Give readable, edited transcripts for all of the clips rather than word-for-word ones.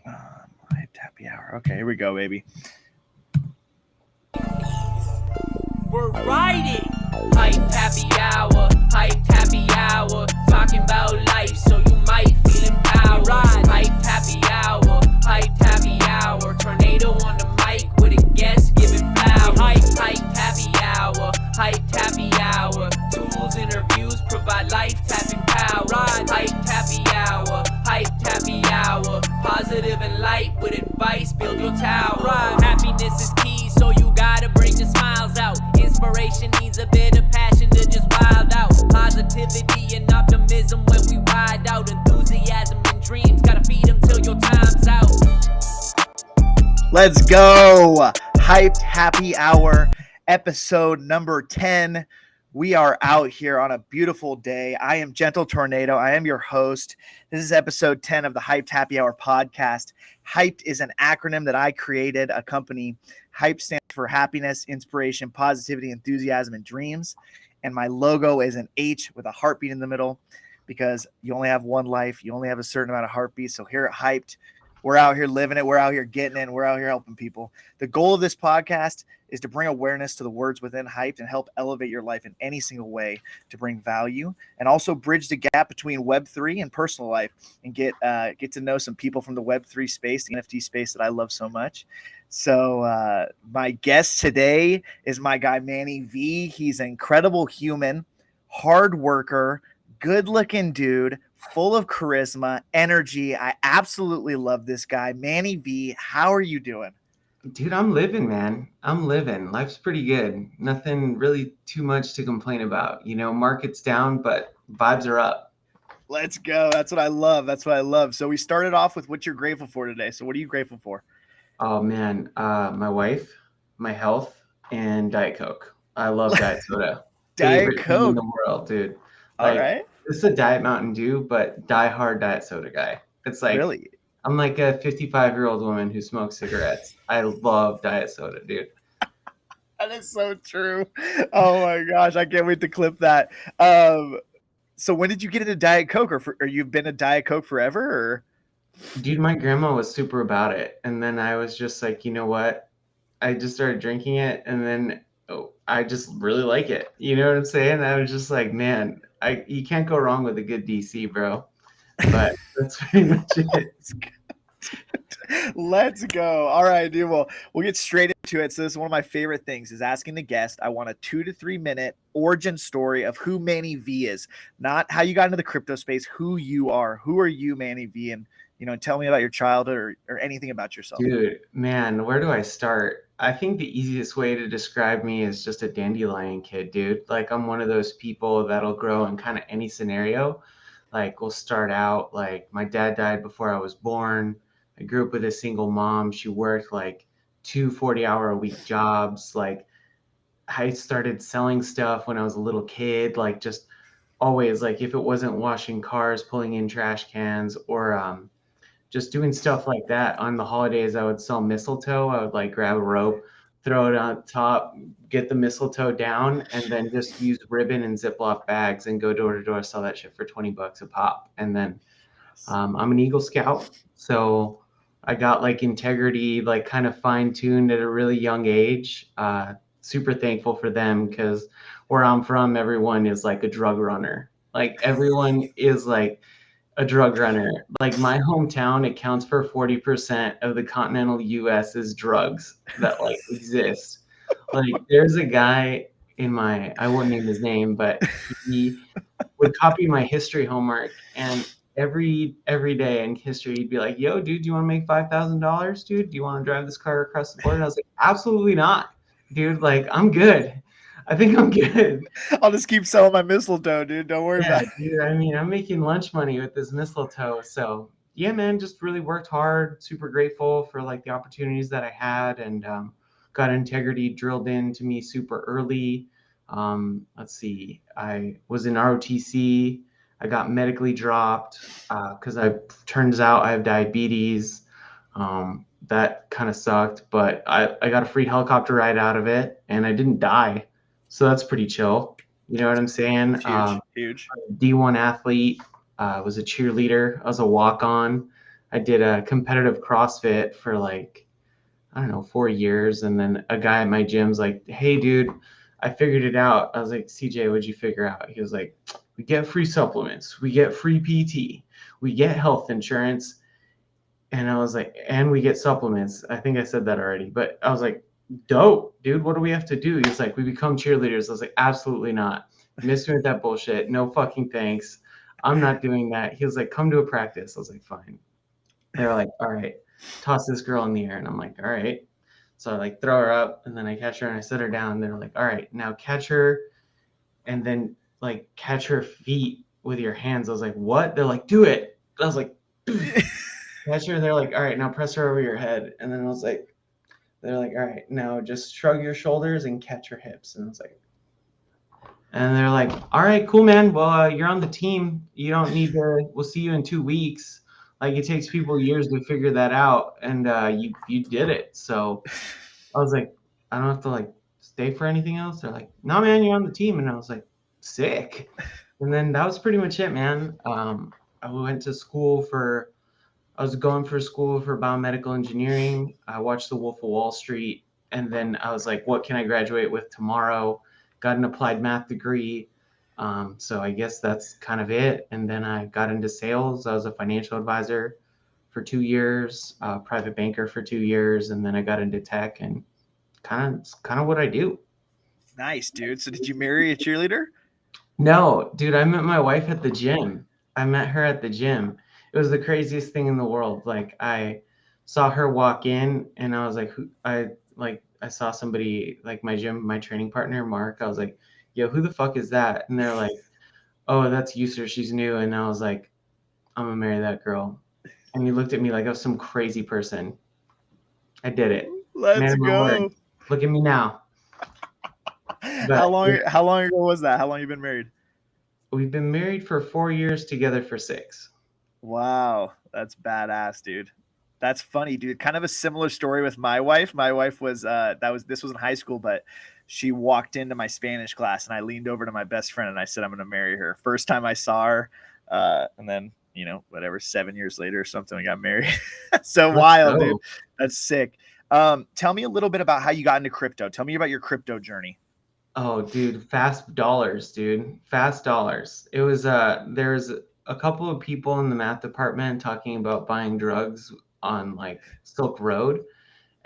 Hyped happy hour. Okay, here we go, baby. We're riding. Hyped happy hour, hyped happy hour. Talking about life, so you might feel empowered. Hyped happy hour, hyped happy hour. Tornado on the mic with a guest giving flowers. Hyped happy hour, hyped happy hour. Tools, interviews provide life tapping power. Hyped happy hour, hyped happy hour. Positive and light with advice, build your tower. Happiness is key, so you gotta bring the smiles out. Inspiration needs a bit of passion to just wild out. Positivity and optimism when we ride out. Enthusiasm and dreams, gotta feed them till your time's out. Let's go. Hyped happy hour, episode number 10. We are out here on a beautiful day. I am Gentle Tornado. I am your host. This is episode 10 of the Hyped Happy Hour podcast. Hyped is an acronym that I created, a company. Hype stands for happiness, inspiration, positivity, enthusiasm, and dreams. And my logo is an H with a heartbeat in the middle because you only have one life. You only have a certain amount of heartbeats. So here at Hyped, we're out here living it. We're out here getting it. And we're out here helping people. The goal of this podcast is to bring awareness to the words within Hyped and help elevate your life in any single way to bring value and also bridge the gap between Web3 and personal life and get to know some people from the Web3 space, the NFT space that I love so much. So my guest today is my guy, Manny V. He's an incredible human, hard worker, good-looking dude, full of charisma, energy. I absolutely love this guy. Manny V, how are you doing? Dude, I'm living, man. I'm living. Life's pretty good. Nothing really too much to complain about. You know, market's down, but vibes are up. Let's go. That's what I love. That's what I love. So we started off with what you're grateful for today. So what are you grateful for? Oh, man. My wife, my health, and Diet Coke. I love Diet Soda. Diet Favorite thing in Coke. the world, dude. All Like, right. this is a Diet Mountain Dew, but die-hard Diet Soda guy. It's like, Really? I'm like a 55-year-old woman who smokes cigarettes. I love Diet Soda, dude. That is so true. Oh my gosh. I can't wait to clip that. So when did you get into Diet Coke or you've been a Diet Coke forever or? Dude, my grandma was super about it. And then I was just like, you know what? I just started drinking it and then I just really like it. You know what I'm saying? I was just like, man, you can't go wrong with a good DC, bro. But that's pretty much it. Let's go. All right, dude. Well, we'll get straight into it. So this is one of my favorite things is asking the guest. I want a 2 to 3 minute origin story of who Manny V is, not how you got into the crypto space, who you are. Who are you, Manny V? And, tell me about your childhood or anything about yourself. Dude, man, where do I start? I think the easiest way to describe me is just a dandelion kid, dude. Like I'm one of those people that'll grow in kind of any scenario. Like we'll start out like my dad died before I was born. I grew up with a single mom. She worked like 2 40-hour-a-week jobs. Like I started selling stuff when I was a little kid, like just always like if it wasn't washing cars, pulling in trash cans or just doing stuff like that. On the holidays, I would sell mistletoe. I would like grab a rope, throw it on top, get the mistletoe down, and then just use ribbon and Ziploc bags and go door to door, sell that shit for $20 a pop. And then I'm an Eagle Scout. So I got like integrity, like kind of fine tuned at a really young age. Super thankful for them because where I'm from, everyone is like a drug runner. Like everyone is like a drug runner. Like my hometown accounts for 40% of the continental US's drugs that like exist. Like there's a guy I won't name his name, but he would copy my history homework and every day in history he'd be like, yo, dude, do you want to make $5,000, dude? Do you want to drive this car across the border? And I was like, absolutely not, dude. Like I'm good. I think I'm good. I'll just keep selling my mistletoe, dude. Don't worry about it. Dude, I mean, I'm making lunch money with this mistletoe. So yeah, man, just really worked hard. Super grateful for like the opportunities that I had and got integrity drilled into me super early. Let's see, I was in ROTC. I got medically dropped because turns out I have diabetes. That kind of sucked, but I got a free helicopter ride out of it and I didn't die. So that's pretty chill. You know what I'm saying? Huge. D1 athlete, was a cheerleader. I was a walk-on. I did a competitive CrossFit for like, I don't know, 4 years. And then a guy at my gym's like, hey, dude, I figured it out. I was like, CJ, what'd you figure out? He was like, we get free supplements, we get free PT, we get health insurance. And I was like, and we get supplements. I think I said that already, but I was like, dope, dude. What do we have to do? He's like, we become cheerleaders. I was like, absolutely not. Miss me with that bullshit. No fucking thanks. I'm not doing that. He was like, come to a practice. I was like, fine. They were like, all right, toss this girl in the air. And I'm like, all right. So I like throw her up and then I catch her and I set her down. They're like, all right, now catch her and then like catch her feet with your hands. I was like, what? They're like, do it. I was like, catch her. They're like, all right, now press her over your head. And then I was like, they're like, all right, now just shrug your shoulders and catch your hips. And I was like, and they're like, all right, cool, man. Well, you're on the team. You don't need to, we'll see you in 2 weeks. Like it takes people years to figure that out. And you did it. So I was like, I don't have to like stay for anything else. They're like, no, man, you're on the team. And I was like, sick. And then that was pretty much it, man. I went to school for, I was going for school for biomedical engineering. I watched The Wolf of Wall Street. And then I was like, what can I graduate with tomorrow? Got an applied math degree. So I guess that's kind of it. And then I got into sales. I was a financial advisor for 2 years, private banker for 2 years. And then I got into tech and kind of what I do. Nice, dude. So did you marry a cheerleader? No, dude, I met my wife at the gym. I met her at the gym. It was the craziest thing in the world. Like I saw her walk in and I was like, I saw somebody like my gym, my training partner, Mark. I was like, yo, who the fuck is that? And they're like, oh, that's User. She's new. And I was like, I'm gonna marry that girl. And he looked at me like I was some crazy person. I did it. Let's Man, my word. go. Look at me now. But How long ago was that? How long you been married? we've been married for 4 years, together for 6. Wow, that's badass, dude. That's funny, dude. Kind of a similar story with my wife. My wife was this was in high school, but she walked into my Spanish class and I leaned over to my best friend and I said, I'm gonna marry her. First time I saw her, and then whatever, 7 years later or something, we got married. So wild, dude. That's sick. Tell me a little bit about how you got into crypto. Tell me about your crypto journey. Oh, dude, fast dollars, dude. Fast dollars. It was there's a couple of people in the math department talking about buying drugs on like Silk Road.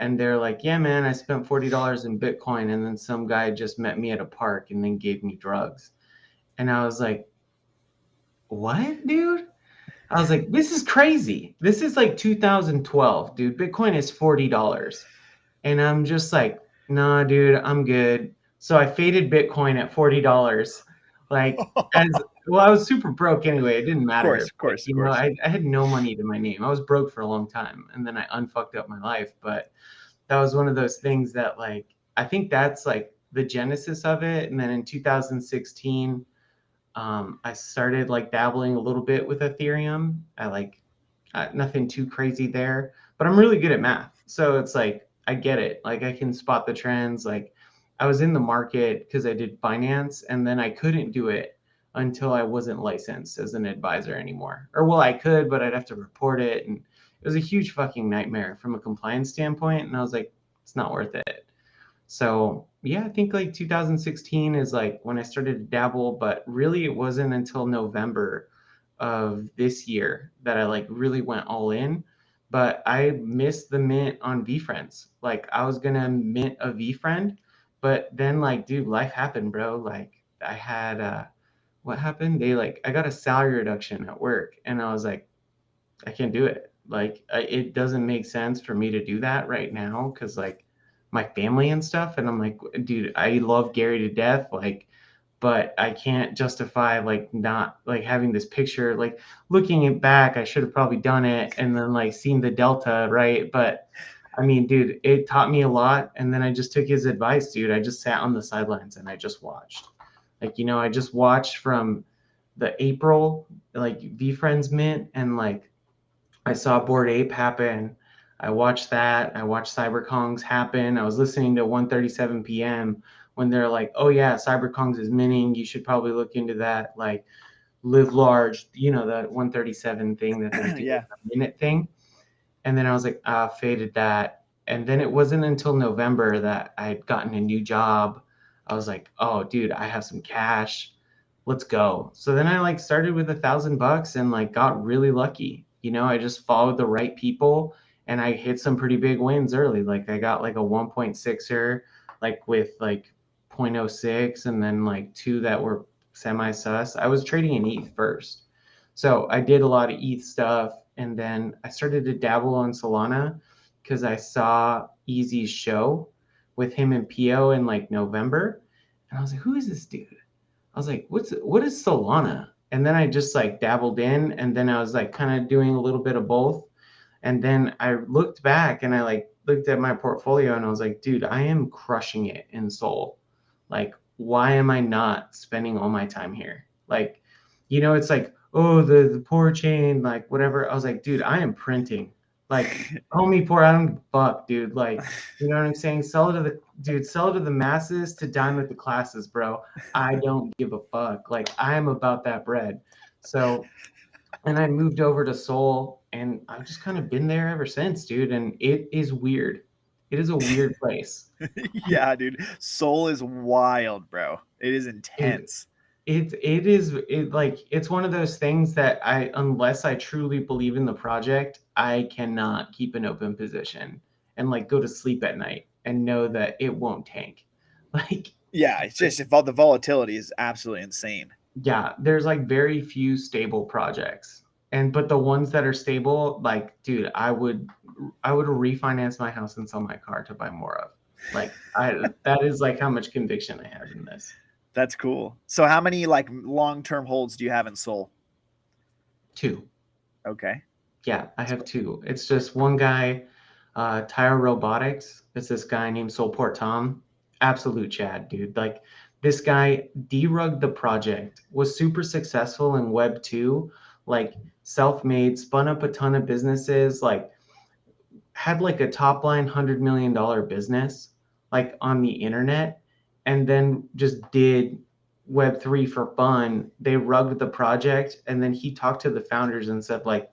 And they're like, yeah, man, I spent $40 in Bitcoin. And then some guy just met me at a park and then gave me drugs. And I was like, what, dude? I was like, this is crazy. This is like 2012, dude. Bitcoin is $40. And I'm just like, nah, dude, I'm good. So I faded Bitcoin at $40. Like, as well, I was super broke anyway. It didn't matter. Of course. I had no money to my name. I was broke for a long time. And then I unfucked up my life. But that was one of those things that, like, I think that's like the genesis of it. And then in 2016, I started like dabbling a little bit with Ethereum. Nothing too crazy there, but I'm really good at math. So it's like, I get it. Like I can spot the trends. Like I was in the market because I did finance and then I couldn't do it until I wasn't licensed as an advisor anymore. Or well, I could, but I'd have to report it. And it was a huge fucking nightmare from a compliance standpoint. And I was like, it's not worth it. So yeah, I think like 2016 is like when I started to dabble, but really it wasn't until November of this year that I like really went all in. But I missed the mint on VFriends. Like I was gonna mint a VFriend, but then like, dude, life happened, bro. Like I had what happened? I got a salary reduction at work, and I was like, I can't do it. Like it doesn't make sense for me to do that right now because like my family and stuff. And I'm like, dude, I love Gary to death. Like, but I can't justify like not like having this picture, like looking it back, I should have probably done it and then like seen the delta, right? But I mean, dude, it taught me a lot. And then I just took his advice, dude. I just sat on the sidelines and I just watched. Like, I just watched from the April, like VFriends mint, and like I saw Bored Ape happen. I watched that. I watched CyberKongs happen. I was listening to 1:37 p.m. when they're like, oh yeah, CyberKongs is minting. You should probably look into that. Like live large, that 137 thing that they do, Yeah. the minute thing. And then I was like, faded that. And then it wasn't until November that I had gotten a new job. I was like, oh, dude, I have some cash. Let's go. So then I like started with $1,000 and like got really lucky. I just followed the right people and I hit some pretty big wins early. Like I got like a 1.6er, like with like 0.06 and then like two that were semi sus. I was trading in Eath first. So I did a lot of Eath stuff and then I started to dabble on Solana because I saw Easy's show with him and Pio in like November. And I was like, who is this dude? I was like, what is Solana? And then I just like dabbled in and then I was like kind of doing a little bit of both. And then I looked back and I like looked at my portfolio and I was like, dude, I am crushing it in Sol. Like, why am I not spending all my time here? Like, it's like, oh, the poor chain, like whatever. I was like, dude, I am printing. Like, call me poor, I don't give a fuck, dude. Like, you know what I'm saying? Sell it to the masses to dine with the classes, bro. I don't give a fuck. Like, I am about that bread. So, and I moved over to Seoul and I've just kind of been there ever since, dude. And it is weird. It is a weird place. Yeah, dude. Soul is wild, bro. It is It, intense. it's one of those things that unless I truly believe in the project, I cannot keep an open position and like go to sleep at night and know that it won't tank. Like, Yeah, it's just the volatility is absolutely insane. yeah, there's like very few stable projects. But the ones that are stable, like, dude, I would refinance my house and sell my car to buy more of. Like, that is like how much conviction I have in this. That's cool. So how many like long-term holds do you have in Soul? 2. Okay. Yeah, I have 2. It's just one guy, Tyro Robotics. It's this guy named Soulport Tom. Absolute Chad, dude. Like, this guy derugged the project, was super successful in Web2, like self-made, spun up a ton of businesses, like had like a top line $100 million business, like on the internet, and then just did Web3 for fun. They rugged the project, and then he talked to the founders and said, like,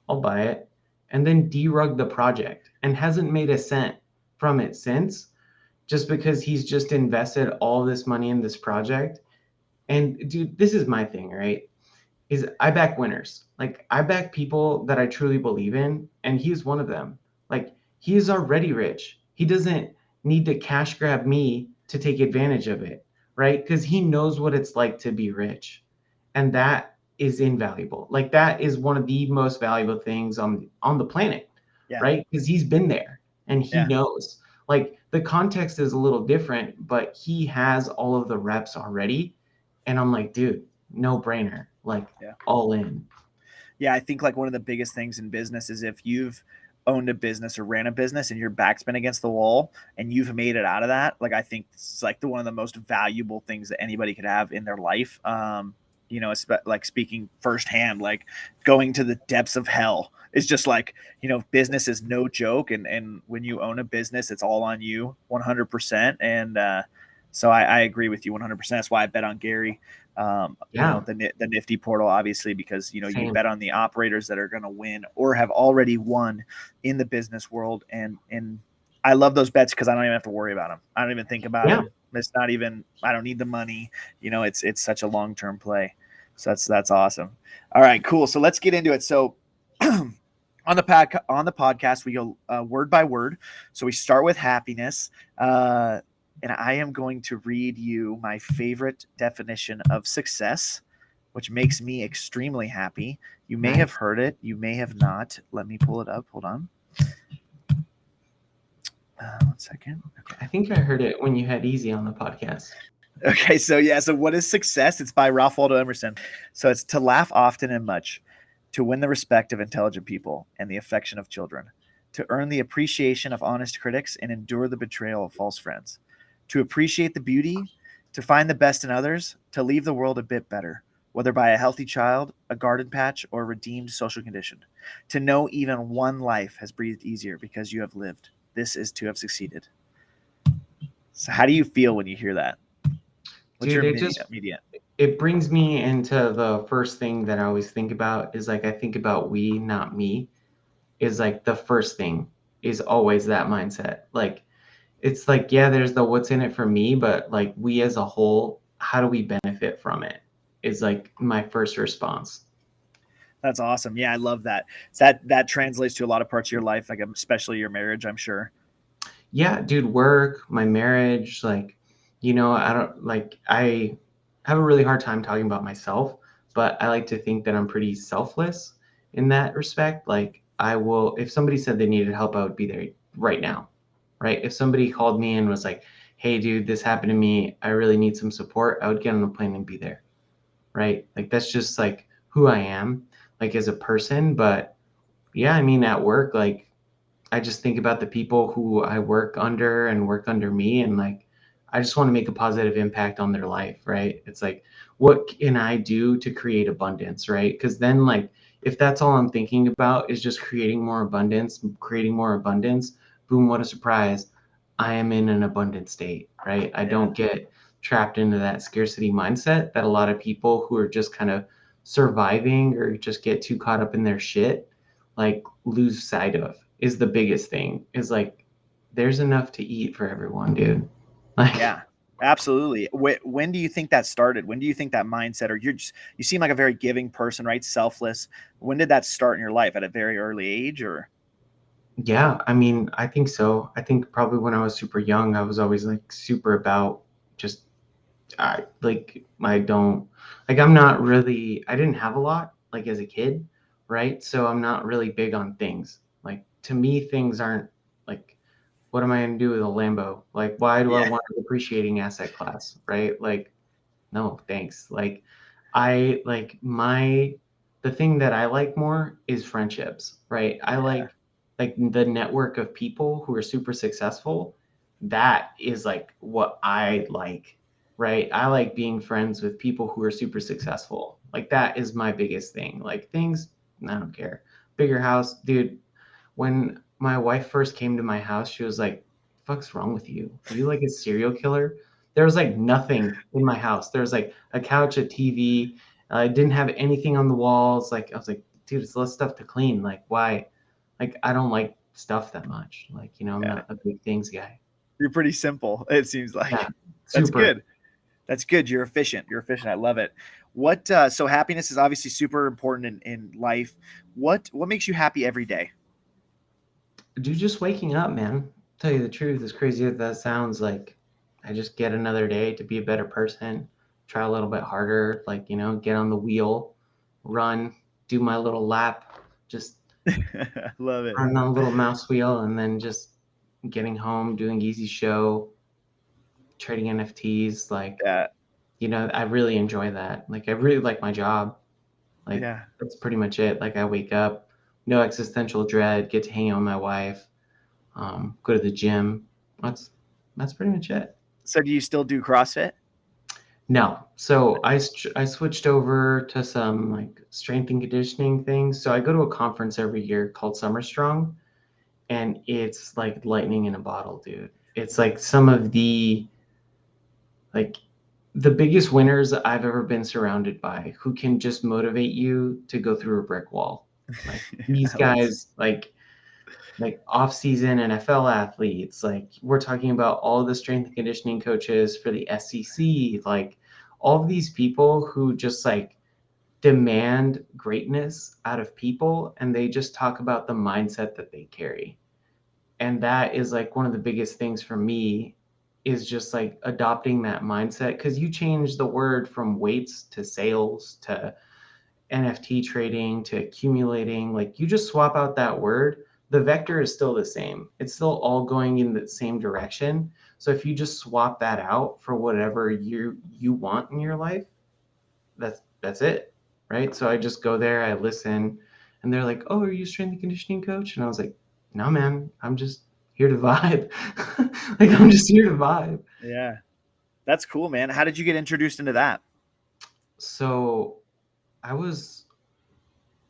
I'll buy it, and then derugged the project and hasn't made a cent from it since, just because he's just invested all this money in this project. And dude, this is my thing, right? Is I back winners. Like, I back people that I truly believe in, and he's one of them. Like, he is already rich. He doesn't need to cash grab me to take advantage of it, right? Because he knows what it's like to be rich. And that is invaluable. Like, that is one of the most valuable things on the planet, Yeah. right? Because he's been there and he knows. Like, the context is a little different, but he has all of the reps already. And I'm like, dude, no brainer. Like, all in. Yeah, I think like one of the biggest things in business is if you've owned a business or ran a business and your back's been against the wall and you've made it out of that, like I think it's like one of the most valuable things that anybody could have in their life. Like speaking firsthand, like going to the depths of hell is just like, business is no joke. And when you own a business, it's all on you 100%. And so I agree with you 100%. That's why I bet on Gary. The Nifty portal, obviously, because you bet on the operators that are going to win or have already won in the business world, and I love those bets because I don't even have to worry about them. I don't even think about them. It's not even, I don't need the money. It's such a long-term play. So that's awesome. All right, cool. So let's get into it. So on the podcast, we go word by word. So we start with happiness. And I am going to read you my favorite definition of success, which makes me extremely happy. You may have heard it. You may have not. Let me pull it up. Hold on. 1 second. Okay. I think I heard it when you had Easy on the podcast. Okay. So what is success? It's by Ralph Waldo Emerson. So it's to laugh often and much, to win the respect of intelligent people and the affection of children, to earn the appreciation of honest critics and endure the betrayal of false friends, to appreciate the beauty, to find the best in others, to leave the world a bit better, whether by a healthy child, a garden patch, or a redeemed social condition, to know even one life has breathed easier because you have lived. This is to have succeeded. So how do you feel when you hear that? What's your immediate? It brings me into the first thing that I always think about is like, I think about we, not me. is like the first thing, is always that mindset. Like, it's like, yeah, there's the what's in it for me, but like we as a whole, how do we benefit from it, is like my first response. That's awesome. Yeah, I love that. So that translates to a lot of parts of your life, like especially your marriage, I'm sure. Yeah, dude, work, my marriage, like, I don't like, I have a really hard time talking about myself, but I like to think that I'm pretty selfless in that respect. Like, I will, if somebody said they needed help, I would be there right now, right? If somebody called me and was like, hey, dude, this happened to me, I really need some support, I would get on a plane and be there, right? Like, that's just like who I am, like as a person. But yeah, I mean, at work, like, I just think about the people who I work under and work under me, and like I just want to make a positive impact on their life, right? It's like, what can I do to create abundance, right? Because then, like, if that's all I'm thinking about is just creating more abundance, boom, what a surprise. I am in an abundant state, right? I Yeah. don't get trapped into that scarcity mindset that a lot of people who are just kind of surviving or just get too caught up in their shit, like, lose sight of, is the biggest thing, is like there's enough to eat for everyone, dude. Like, Yeah, absolutely. When do you think that started? When do you think that mindset, or you seem like a very giving person, right? Selfless. When did that start in your life? At a very early age, or? yeah, I mean, I think so. I think probably when I was super young, I was always like super about just, I don't, like, I'm not really, I didn't have a lot like as a kid, right? So I'm not really big on things. Like, to me, things aren't like, what am I going to do with a Lambo? Like, why do I Yeah, want a depreciating asset class, right? Like, no, thanks. Like, I like my the thing that I like more is friendships, right? I yeah, like the network of people who are super successful. That is like what I like, right? I like being friends with people who are super successful. Like, that is my biggest thing. Like, things, I don't care. Bigger house, dude. When my wife first came to my house, she was like, "Fuck's wrong with you? Are you like a serial killer?" There was like nothing in my house. There was like a couch, a TV. I didn't have anything on the walls. Like, I was like, dude, it's less stuff to clean. Like, why? Like, I don't like stuff that much. Like, I'm yeah. not a big things guy. You're pretty simple. It seems Yeah, like. That's super. good. That's good. You're efficient. You're efficient. I love it. What? So happiness is obviously super important in life. What makes you happy every day? Dude, just waking up, man. Tell you the truth, as crazy as that sounds, like, I just get another day to be a better person, try a little bit harder, like, get on the wheel, run, do my little lap, just Love it. run on a little mouse wheel, and then just getting home, doing easy show, trading NFTs. Like, Yeah, I really enjoy that. Like, I really like my job. Like, yeah. that's pretty much it. Like, I wake up, no existential dread, get to hang out with my wife, go to the gym. That's pretty much it. So do you still do CrossFit? No, so I switched over to some like strength and conditioning things. So I go to a conference every year called Summer Strong, and it's like lightning in a bottle, dude. It's like some of like the biggest winners I've ever been surrounded by, who can just motivate you to go through a brick wall. Like, these That's guys, like off-season NFL athletes. Like, we're talking about all the strength and conditioning coaches for the SEC, like all of these people who just like demand greatness out of people, and they just talk about the mindset that they carry. And that is like one of the biggest things for me, is just like adopting that mindset, because you change the word from weights to sales to NFT trading to accumulating, like, you just swap out that word, the vector is still the same. It's still all going in the same direction. So if you just swap that out for whatever you want in your life, that's it, right? So I just go there, I listen, and they're like, "Oh, are you a strength and conditioning coach?" And I was like, "No, man, I'm just here to vibe." Like, I'm just here to vibe. yeah. That's cool, man. How did you get introduced into that? So I was,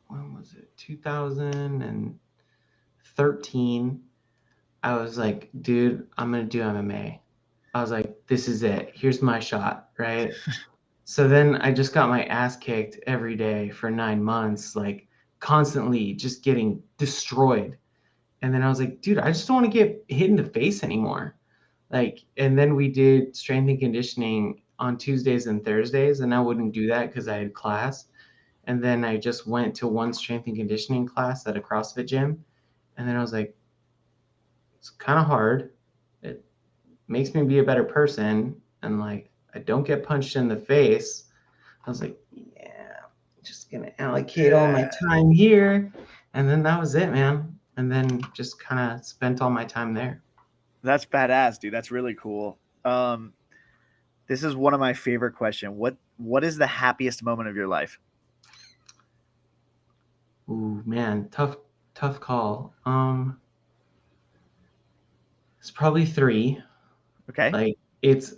when was it? 2013. I was like, dude, I'm gonna do MMA. I was like, this is it. Here's my shot, right? So then I just got my ass kicked every day for 9 months, like constantly just getting destroyed. And then I was like, dude, I just don't want to get hit in the face anymore. Like, and then we did strength and conditioning on Tuesdays and Thursdays, and I wouldn't do that because I had class. And then I just went to one strength and conditioning class at a CrossFit gym. And then I was like, it's kind of hard. It makes me be a better person. And like, I don't get punched in the face. I was like, yeah, I'm just going to allocate all my time here. And then that was it, man. And then just kind of spent all my time there. That's badass, dude. That's really cool. This is one of my favorite questions. What is the happiest moment of your life? Ooh, man, tough call. It's probably 3. Okay. Like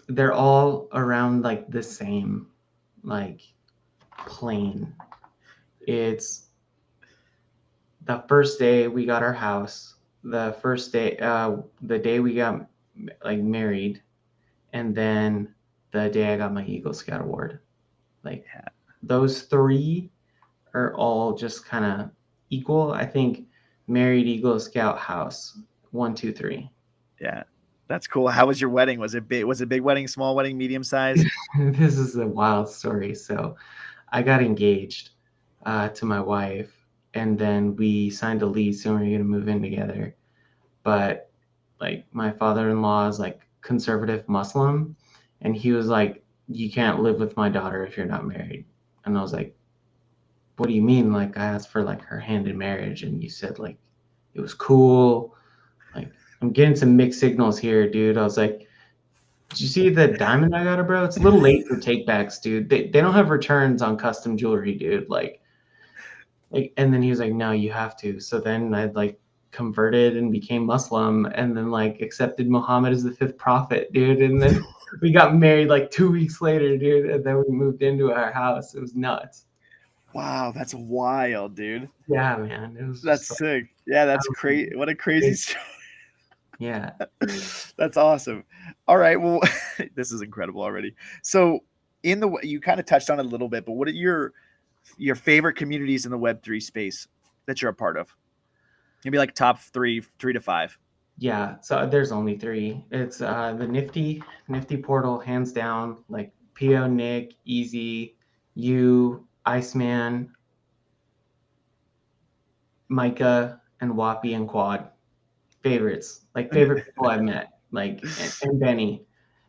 they're all around like the same like plane. It's the first day we got our house, the first day the day we got like married, and then the day I got my Eagle Scout award. Like those 3 are all just kind of equal. I think married, Eagle Scout, house, 1, 2, 3. Yeah, that's cool. How was your wedding? Was it big? Was it big wedding, small wedding, medium size? This is a wild story. So I got engaged to my wife, and then we signed a lease and we were going to move in together. But like my father-in-law is like conservative Muslim, and he was like, you can't live with my daughter if you're not married. And I was like, what do you mean? Like I asked for like her hand in marriage, and you said like it was cool. Like I'm getting some mixed signals here, dude. I was like, did you see the diamond I got her, bro? It's a little late for takebacks, dude. They don't have returns on custom jewelry, dude. Like, and then he was like, no, you have to. So then I like converted and became Muslim, and then like accepted Muhammad as the 5th prophet, dude. And then we got married like 2 weeks later, dude. And then we moved into our house. It was nuts. Wow, that's wild, dude. Yeah, man. It was That's just like, sick. Yeah, that's crazy. What a crazy story. yeah. That's awesome. All right. Well, this is incredible already. So, you kind of touched on it a little bit, but what are your favorite communities in the Web3 space that you're a part of? Maybe like top 3 to 5. Yeah, so there's only 3. It's the Nifty portal, hands down. Like Pio, Nick, Easy, you, Iceman, Micah, and Wappy and Quad. Favorites, like favorite people I've met. Like and Benny.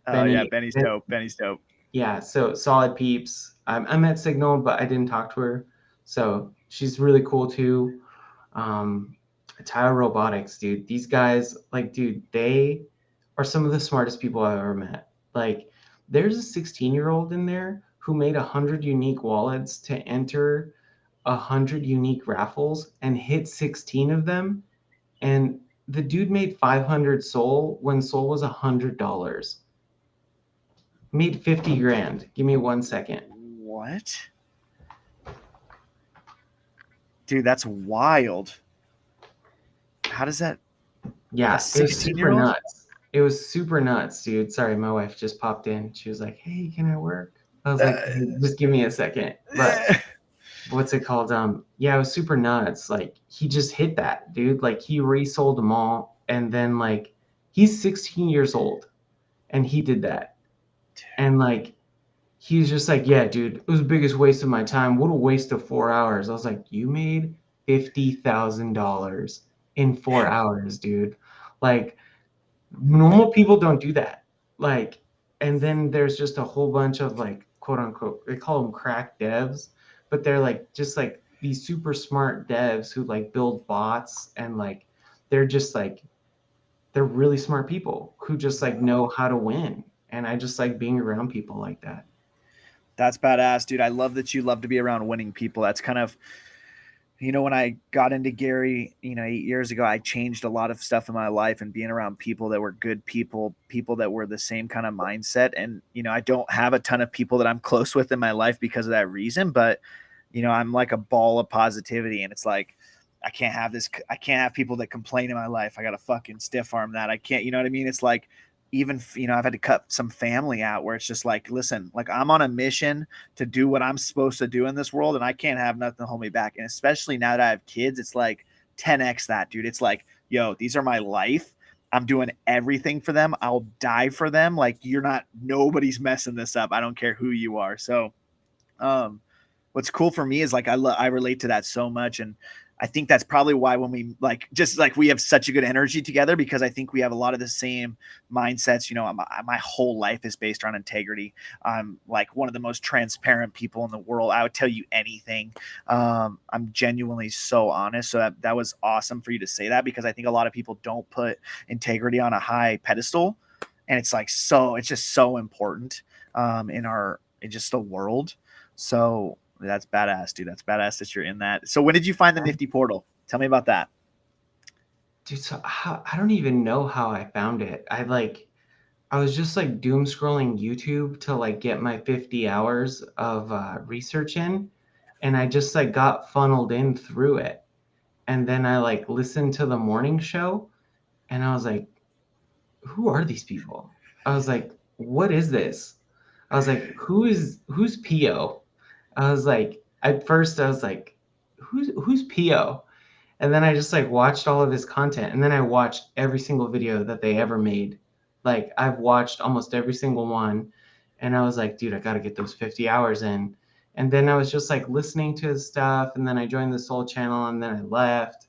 Oh yeah, Benny's dope. Benny's dope. Yeah, so solid peeps. I met Signal, but I didn't talk to her, so she's really cool too. Tile Robotics, dude. These guys, like, dude, they are some of the smartest people I've ever met. Like, there's a 16-year-old in there who made 100 unique wallets to enter 100 unique raffles and hit 16 of them. And the dude made 500 Sol when Sol was $100. Made 50 grand. Give me 1 second. What? Dude, that's wild. How does that? Yeah, A it was super 16-year-old? nuts. It was super nuts, dude. Sorry, my wife just popped in. She was like, "Hey, can I work?" I was like, "Hey, just give me a second." But what's it called? Yeah, it was super nuts. Like he just hit that, dude. Like he resold them all, and then like he's 16 years old, and he did that, and like he's just like, "Yeah, dude, it was the biggest waste of my time. What a waste of 4 hours." I was like, "You made $50,000 in 4 hours, dude." Like normal people don't do that. Like, and then there's just a whole bunch of like quote unquote, they call them crack devs, but they're like just like these super smart devs who like build bots, and like they're just like they're really smart people who just like know how to win. And I just like being around people like that. That's badass, dude. I love that you love to be around winning people. That's kind of, when I got into Gary, 8 years ago, I changed a lot of stuff in my life, and being around people that were good people that were the same kind of mindset. And, I don't have a ton of people that I'm close with in my life because of that reason, but, I'm like a ball of positivity, and it's like, I can't have people that complain in my life. I got to fucking stiff arm that. I can't, you know what I mean? It's like, even, I've had to cut some family out where it's just like, listen, like I'm on a mission to do what I'm supposed to do in this world, and I can't have nothing to hold me back. And especially now that I have kids, it's like 10x that, dude. It's like, yo, these are my life. I'm doing everything for them. I'll die for them. Like, nobody's messing this up. I don't care who you are. So, um, what's cool for me is like I relate to that so much, and I think that's probably why when we we have such a good energy together, because I think we have a lot of the same mindsets. My whole life is based on integrity. I'm like one of the most transparent people in the world. I would tell you anything. I'm genuinely so honest. So that was awesome for you to say that, because I think a lot of people don't put integrity on a high pedestal, and it's just so important in just the world. So that's badass, dude. That's badass that you're in that. So when did you find the Nifty portal? Tell me about that. Dude, so I don't even know how I found it. I was just like doom scrolling YouTube to like get my 50 hours of research in, and I just like got funneled in through it. And then I like listened to the morning show, and I was like, who are these people? I was like, what is this? I was like, who's Pio? I was like, at first I was like, who's Pio? And then I just like watched all of his content, and then I watched every single video that they ever made. Like I've watched almost every single one, and I was like, dude, I got to get those 50 hours in. And then I was just like listening to his stuff, and then I joined the Soul channel, and then I left.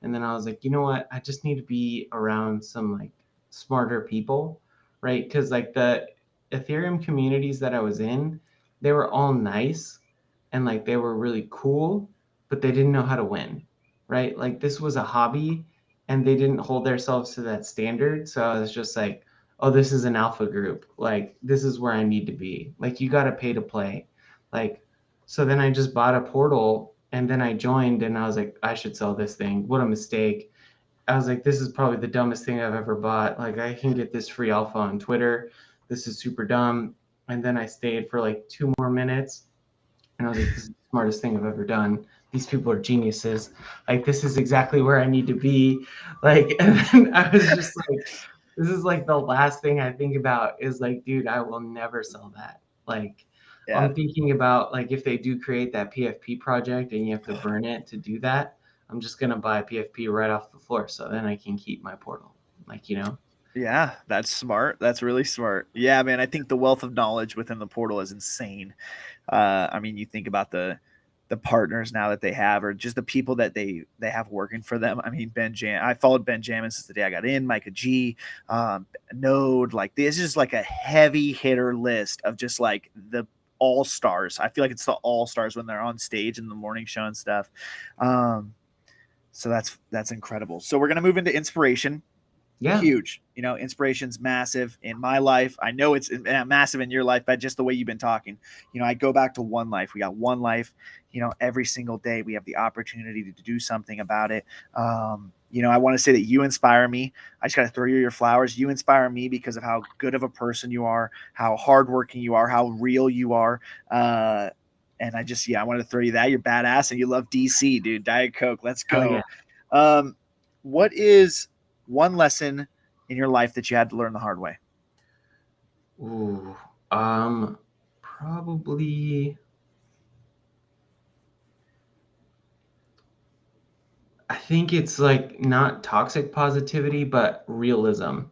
And then I was like, you know what? I just need to be around some like smarter people, right? Because like the Ethereum communities that I was in, they were all nice and like they were really cool, but they didn't know how to win, right? Like this was a hobby and they didn't hold themselves to that standard. So I was just like, oh, this is an alpha group. Like this is where I need to be. Like you got to pay to play. Like, so then I just bought a portal and then I joined and I was like, I should sell this thing. What a mistake. I was like, this is probably the dumbest thing I've ever bought. Like I can get this free alpha on Twitter. This is super dumb. And then I stayed for like 2 more minutes and I was like, this is the smartest thing I've ever done. These people are geniuses. Like, this is exactly where I need to be. Like, and then I was just like, this is like the last thing I think about is like, dude, I will never sell that. Like, Yeah. I'm thinking about like if they do create that PFP project and you have to burn it to do that, I'm just gonna buy PFP right off the floor so then I can keep my portal. Like, you know? Yeah, that's smart. That's really smart. Yeah, man, I think the wealth of knowledge within the portal is insane. I mean, you think about the partners now that they have, or just the people that they have working for them. I mean, I followed Benjamin since the day I got in, Micah G, Node. Like this is like a heavy hitter list of just like the all stars. I feel like it's the all stars when they're on stage in the morning show and stuff. So that's incredible. So we're gonna move into inspiration. Yeah. Huge. Inspiration's massive in my life. I know it's massive in your life, but just the way you've been talking. I go back to one life. We got one life. Every single day we have the opportunity to do something about it. I want to say that you inspire me. I just got to throw you your flowers. You inspire me because of how good of a person you are, how hardworking you are, how real you are. And I wanted to throw you that. You're badass and you love DC, dude. Diet Coke. Let's Oh yeah. go. What is one lesson in your life that you had to learn the hard way? Ooh. Probably I think it's like not toxic positivity, but realism,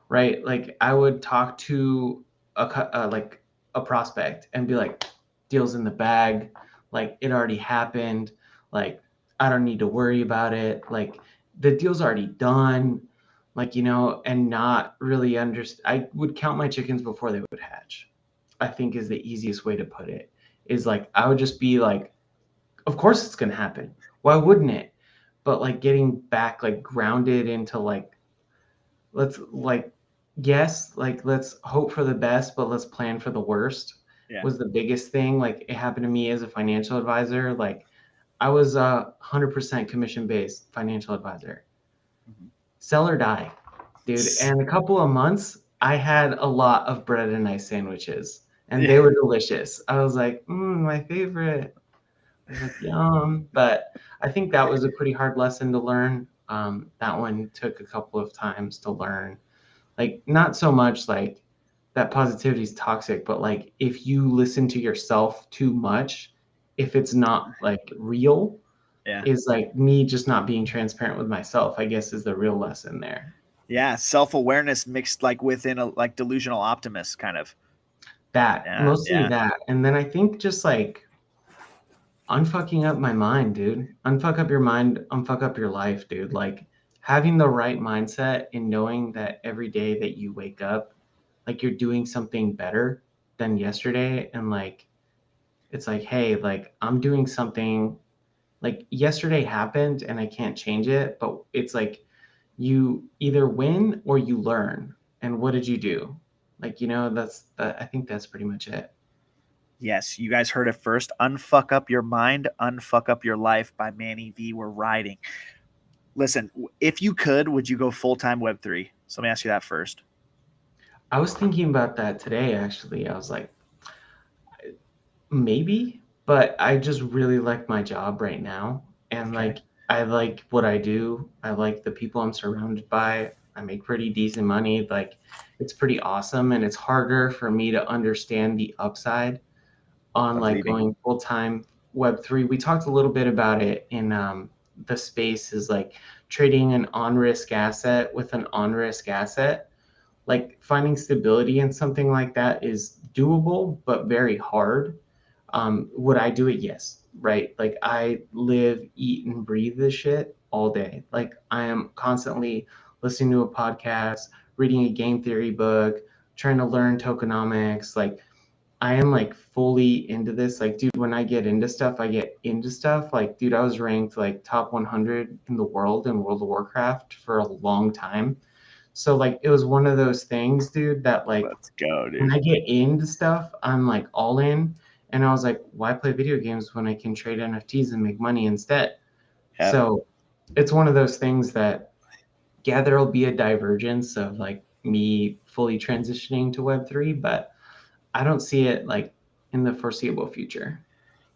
right? Like I would talk to like a prospect and be like, "Deal's in the bag, like it already happened, like I don't need to worry about it, like the deal's already done, like and not really understand. I would count my chickens before they would hatch. I think is the easiest way to put it. Is like I would just be like, of course it's gonna happen. Why wouldn't it? But like getting back like grounded into like let's like yes like let's hope for the best but let's plan for the worst Yeah. was the biggest thing. Like it happened to me as a financial advisor. Like I was a 100% commission based financial advisor. Mhm. Sell or die, dude. And a couple of months I had a lot of bread and ice sandwiches and Yeah. they were delicious. I was like, my favorite. I was like, yum. But I think that was a pretty hard lesson to learn. That one took a couple of times to learn. Like, not so much like that positivity is toxic, but like if you listen to yourself too much, if it's not like real, Yeah. is like me just not being transparent with myself, I guess, is the real lesson there. Yeah. Self-awareness mixed like within a like delusional optimist kind of. That, Yeah. mostly Yeah. that. And then I think just like unfucking up my mind, dude. Unfuck up your mind, unfuck up your life, dude. Like having the right mindset and knowing that every day that you wake up, like you're doing something better than yesterday. And like, it's like, hey, like I'm doing something like yesterday happened and I can't change it, but it's like you either win or you learn. And what did you do? Like, that's that. I think that's pretty much it. Yes, you guys heard it first. Unfuck up your mind, unfuck up your life by Manny V. We're riding. Listen, if you could, would you go full time Web3? So let me ask you that first. I was thinking about that today, actually. I was like, maybe, but I just really like my job right now. And Okay. like, I like what I do. I like the people I'm surrounded by. I make pretty decent money. Like, it's pretty awesome. And it's harder for me to understand the upside on Of like leaving. going full time Web3. We talked a little bit about it in the space is like trading an on risk asset with an on risk asset. Like finding stability in something like that is doable, but very hard. Would I do it? Yes. Right. Like I live, eat, and breathe this shit all day. Like I am constantly listening to a podcast, reading a game theory book, trying to learn tokenomics. Like I am like fully into this. Like, dude, when I get into stuff, I get into stuff. Like, dude, I was ranked like top 100 in the world in World of Warcraft for a long time. So like it was one of those things, dude, that like Let's go, when dude. I get into stuff, I'm like all in. And I was like, why play video games when I can trade NFTs and make money instead? Yep. So it's one of those things that, yeah, there'll be a divergence of like me fully transitioning to Web3, but I don't see it like in the foreseeable future.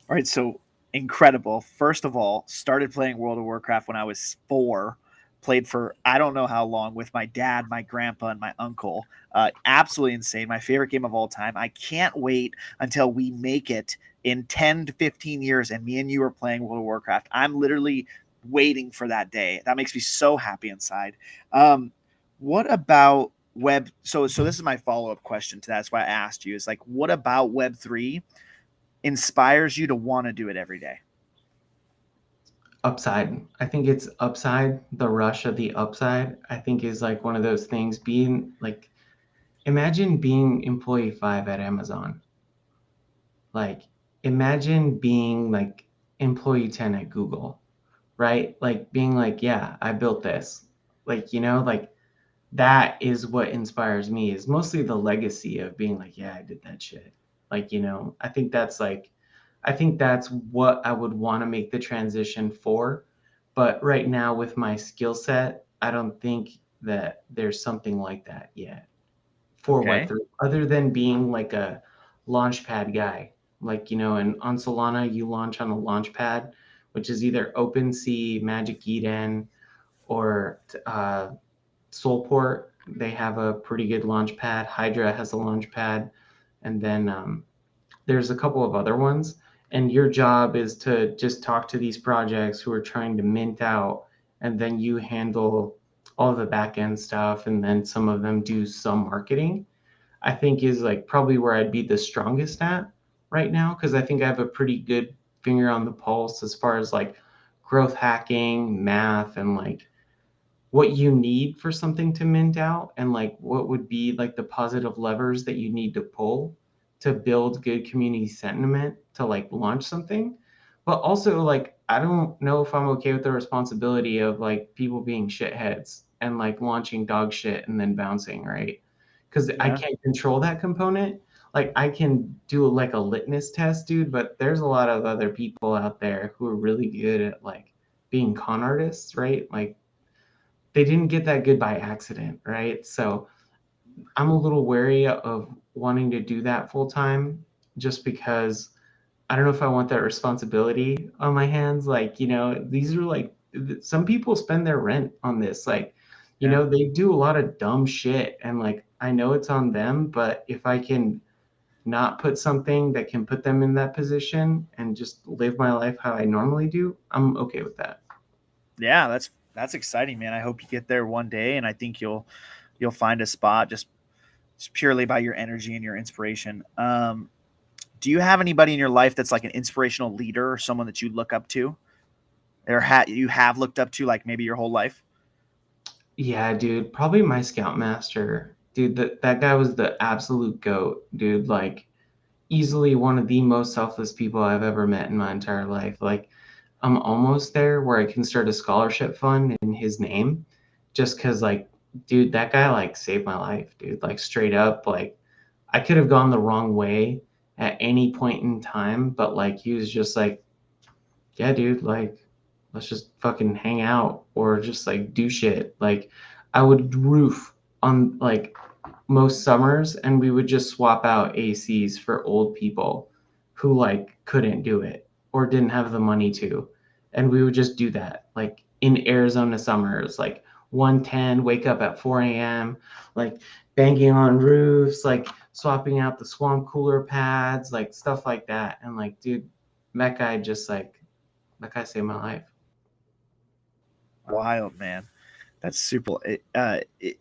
All right, so incredible. First of all, started playing World of Warcraft when I was 4. Played for I don't know how long with my dad, my grandpa, and my uncle. Absolutely insane. My favorite game of all time. I can't wait until we make it in 10 to 15 years and me and you are playing World of Warcraft. I'm literally waiting for that day. That makes me so happy inside. What about Web? So this is my follow up question to that. That's why I asked you. Is like, what about Web3 inspires you to want to do it every day? Upside. I think it's upside, the rush of the upside, I think is like one of those things being like, imagine being employee 5 at Amazon. Like, imagine being like employee 10 at Google, right? Like being like, yeah, I built this. Like, like that is what inspires me is mostly the legacy of being like, yeah, I did that shit. Like, I think that's like, I think that's what I would want to make the transition for. But right now, with my skill set, I don't think that there's something like that yet for Okay. Web3, other than being like a launchpad guy. Like, and on Solana, you launch on a launchpad, which is either OpenSea, Magic Eden, or Soulport. They have a pretty good launch pad. Hydra has a launch pad. And then there's a couple of other ones. And your job is to just talk to these projects who are trying to mint out. And then you handle all the back end stuff. And then some of them do some marketing. I think is like probably where I'd be the strongest at right now. Cause I think I have a pretty good finger on the pulse as far as like growth hacking, math, and like what you need for something to mint out and like what would be like the positive levers that you need to pull to build good community sentiment to like launch something. But also like I don't know if I'm okay with the responsibility of like people being shitheads and like launching dog shit and then bouncing, right? Because I Yeah. can't control that component. Like I can do like a litmus test, dude, but there's a lot of other people out there who are really good at like being con artists, right? Like they didn't get that good by accident, right? So I'm a little wary of wanting to do that full time just because I don't know if I want that responsibility on my hands. Like, these are like some people spend their rent on this. Like, you know, they do a lot of dumb shit, and like I know it's on them, but if I can not put something that can put them in that position and just live my life how I normally do, I'm okay with that. Yeah, that's exciting, man. I hope you get there one day, and I think you'll find a spot just purely by your energy and your inspiration. Do you have anybody in your life that's like an inspirational leader or someone that you look up to, or you have looked up to, like maybe your whole life? Yeah, dude, probably my scoutmaster. Dude, that guy was the absolute goat, dude. Like easily one of the most selfless people I've ever met in my entire life. Like I'm almost there where I can start a scholarship fund in his name just cuz like dude, that guy like saved my life, dude. Like straight up like I could have gone the wrong way at any point in time, but like he was just like, yeah, dude, like let's just fucking hang out or just like do shit. Like I would roof on like most summers and we would just swap out ACs for old people who like couldn't do it or didn't have the money to. And we would just do that like in Arizona summers, like 110, wake up at 4 a.m., like banging on roofs, like swapping out the swamp cooler pads, like stuff like that. And like, dude, that guy just like I saved my life. Wild, man. That's super.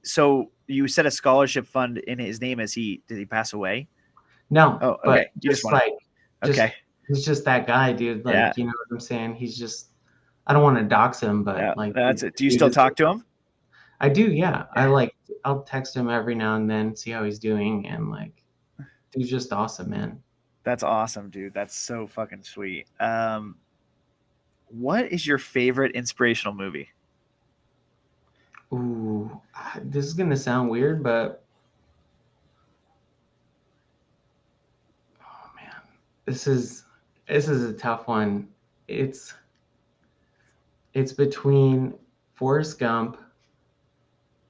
So you said a scholarship fund in his name. Did he pass away? No, Oh, but okay. You just just want like to. just Okay. he's just that guy, dude. Yeah. Like, you know what I'm saying? He's just I don't want to dox him, Yeah. but like That's it. Do you dude still is talk to him? I do, yeah. I Yeah. like I'll text him every now and then, see how he's doing, and like dude's just awesome, man. That's awesome, dude. That's so fucking sweet. What is your favorite inspirational movie? Ooh, this is gonna sound weird, but oh man, this is this is a tough one. It's it's between Forrest Gump,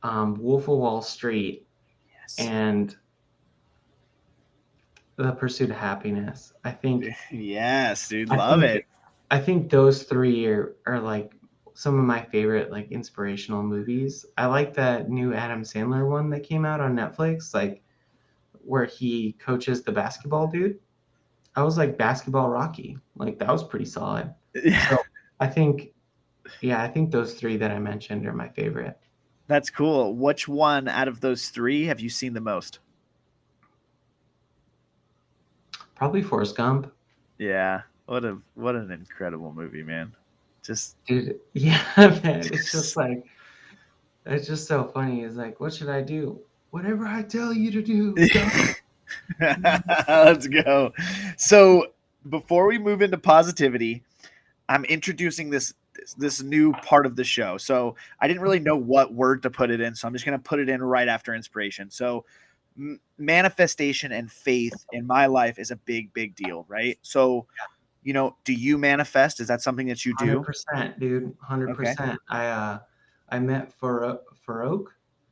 Wolf of Wall Street, Yes. and The Pursuit of Happiness. Yes, dude. I Love think it. I think those three are like some of my favorite like inspirational movies. I like that new Adam Sandler one that came out on Netflix, like where he coaches the basketball dude. I was like basketball Rocky. Like that was pretty solid. Yeah. So I think yeah, I think those three that I mentioned are my favorite. That's cool. Which one out of those three have you seen the most? Probably Forrest Gump. Yeah. What an incredible movie, man. Just Dude, yeah, man. It's just so funny. It's like, what should I do? Whatever I tell you to do, go. let's go. So before we move into positivity, I'm introducing this new part of the show. So I didn't really know what word to put it in, so I'm just going to put it in right after inspiration. So manifestation and faith in my life is a big deal, right? So, do you manifest? Is that something that you do? 100%, dude. Okay. 100%. I met Farouk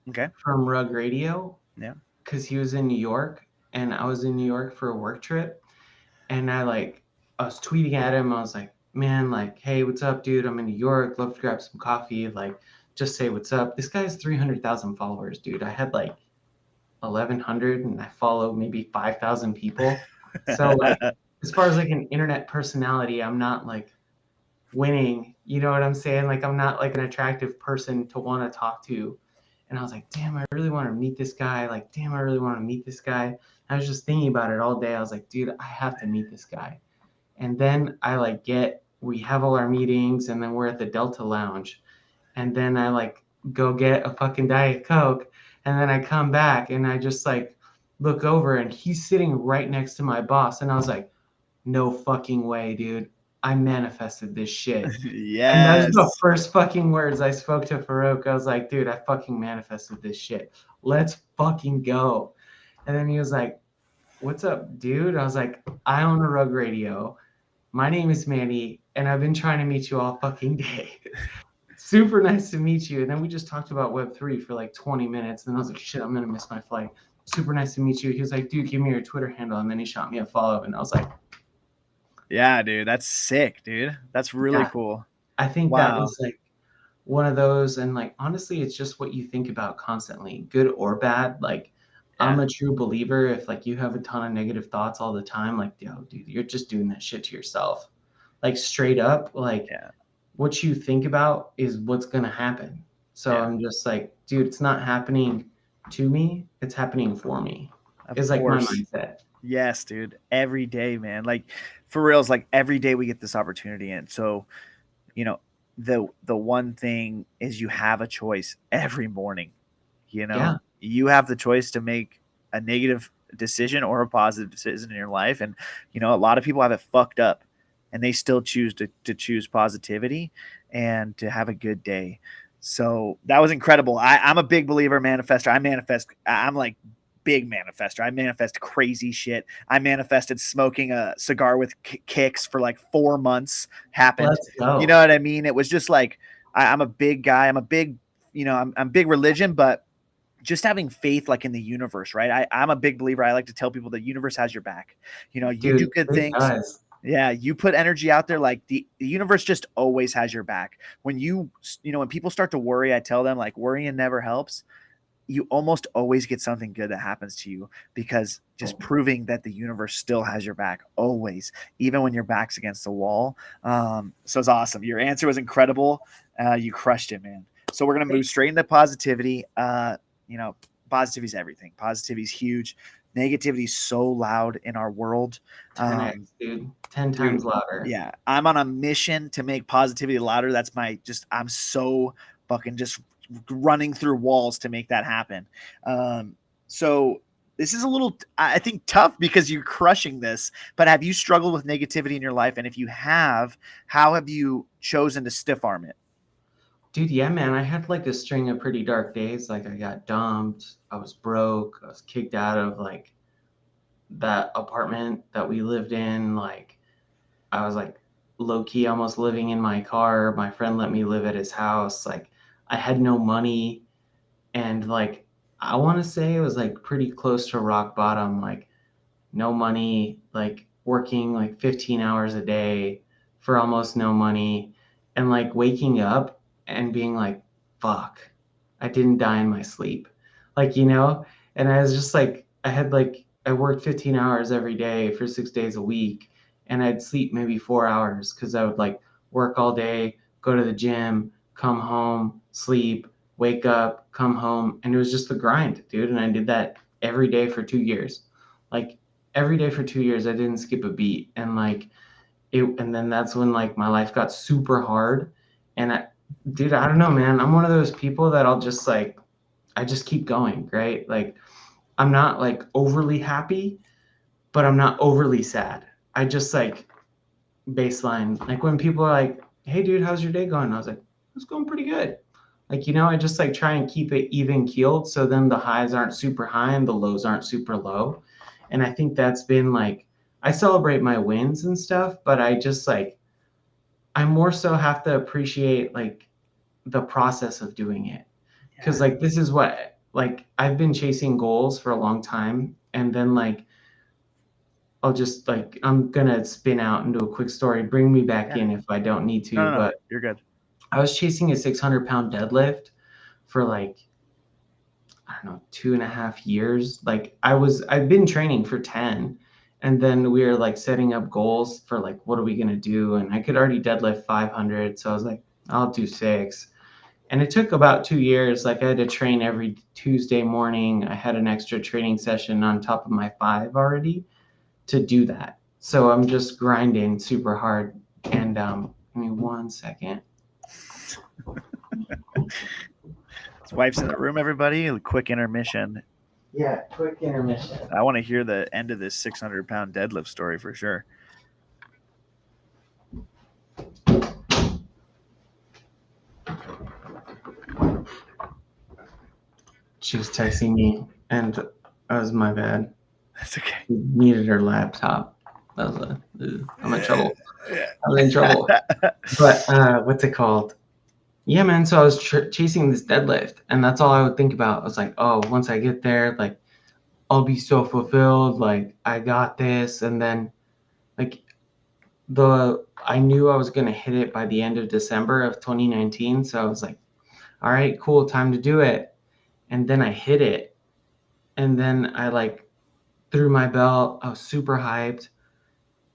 Okay. from Rug Radio Yeah. because he was in New York and I was in New York for a work trip. And I was tweeting at him. I was like, man, like, hey, what's up, dude? I'm in New York. Love to grab some coffee. Like, just say what's up. This guy has 300,000 followers, dude. I had like 1,100 and I follow maybe 5,000 people. So, like, as far as like an internet personality, I'm not like winning. You know what I'm saying? Like, I'm not like an attractive person to want to talk to. And I was like, damn, I really want to meet this guy. Like, damn, I really want to meet this guy. I was just thinking about it all day. I was like, dude, I have to meet this guy. And then we have all our meetings and then we're at the Delta Lounge. And then I like go get a fucking Diet Coke. And then I come back and I just like look over and he's sitting right next to my boss. And I was like, no fucking way, dude. I manifested this shit. And that's the Yes. first fucking words I spoke to Farouk. I was like, dude, I fucking manifested this shit. Let's fucking go. And then he was like, what's up, dude? I was like, I own a Rug Radio. My name is Manny, and I've been trying to meet you all fucking day. Super nice to meet you. And then we just talked about Web3 for like 20 minutes. And I was like, shit, I'm going to miss my flight. Super nice to meet you. He was like, dude, give me your Twitter handle. And then he shot me a follow. And I was like, Yeah, dude. That's sick, dude. That's really yeah, cool. I think that Wow. was like one of those. And like, honestly, it's just what you think about constantly, good or bad. Like, I'm Yeah. a true believer. If like you have a ton of negative thoughts all the time, like, yo, dude, you're just doing that shit to yourself. Like, straight up, like, Yeah. what you think about is what's going to happen. So Yeah. I'm just like, dude, it's not happening to me, it's happening for me, Of is like my course. mindset. Yes, dude. Every day, man. Like for reals, like every day we get this opportunity. And so, you know, the one thing is you have a choice every morning. You Yeah. know, you have the choice to make a negative decision or a positive decision in your life. And, you know, a lot of people have it fucked up and they still choose to choose positivity and to have a good day. So that was incredible. I'm a big believer, manifestor. I'm like big manifestor. I manifest crazy shit. I manifested smoking a cigar with kicks for like 4 months happened. Let's You know go. what I mean? It was just like, I'm a big guy. I'm a big, I'm big religion, but just having faith like in the universe, right? I'm a big believer. I like to tell people the universe has your back. You know, you do Dude, good it things. does. Yeah, you put energy out there, like the universe just always has your back. When when people start to worry, I tell them like worrying never helps. You almost always get something good that happens to you because just proving that the universe still has your back always, even when your back's against the wall. So it's awesome. Your answer was incredible. You crushed it, man. So we're gonna move straight into positivity. You know, positivity is everything. Positivity is huge. Negativity is so loud in our world. 10x, dude. 10 Dude, times louder. yeah, I'm on a mission to make positivity louder. That's I'm so fucking just running through walls to make that happen. So this is a little, I think, tough because you're crushing this. But have you struggled with negativity in your life? And if you have, how have you chosen to stiff arm it? Dude, yeah, man, I had like a string of pretty dark days. Like, I got dumped, I was broke, I was kicked out of like that apartment that we lived in. Like, I was like low key almost living in my car. My friend let me live at his house. Like, I had no money. And like, I want to say it was like pretty close to rock bottom. Like, no money, like working like 15 hours a day for almost no money, and like waking up and being like, fuck, I didn't die in my sleep. Like, and I was just like, I worked 15 hours every day for 6 days a week, and I'd sleep maybe 4 hours because I would like work all day, go to the gym, come home, sleep, wake up, come home. And it was just the grind, dude. And I did that every day for 2 years. Like, every day for 2 years, I didn't skip a beat. And like and then that's when like my life got super hard. And dude, I don't know, man. I'm one of those people that I just keep going, right? Like, I'm not like overly happy, but I'm not overly sad. I just like baseline. Like, when people are like, hey dude, how's your day going? I was like, it's going pretty good. Like, I just like try and keep it even keeled. So then the highs aren't super high and the lows aren't super low. And I think that's been like, I celebrate my wins and stuff, but I just like, I more so have to appreciate like the process of doing it. Cause like, this is what, like, I've been chasing goals for a long time. And then like, I'll just like, I'm gonna spin out into a quick story. Bring me back Yeah. in if I don't need No, to. no, no. But You're good. I was chasing a 600-pound deadlift for like, I don't know, 2.5 years. Like, I've been training for 10. And then we were like setting up goals for like, what are we going to do? And I could already deadlift 500. So I was like, I'll do 6. And it took about 2 years. Like, I had to train every Tuesday morning. I had an extra training session on top of my 5 already to do that. So I'm just grinding super hard. And give me 1 second. His wife's in the room, everybody. A quick intermission. Yeah, quick intermission. I want to hear the end of this 600-pound deadlift story for sure. She was texting me, and that was my bad. That's okay. She needed her laptop. That was I'm in trouble. I'm in trouble. But what's it called? Yeah, man. So I was chasing this deadlift, and that's all I would think about. I was like, oh, once I get there, like, I'll be so fulfilled. Like, I got this. And then, like, I knew I was going to hit it by the end of December of 2019. So I was like, all right, cool, time to do it. And then I hit it. And then I like threw my belt. I was super hyped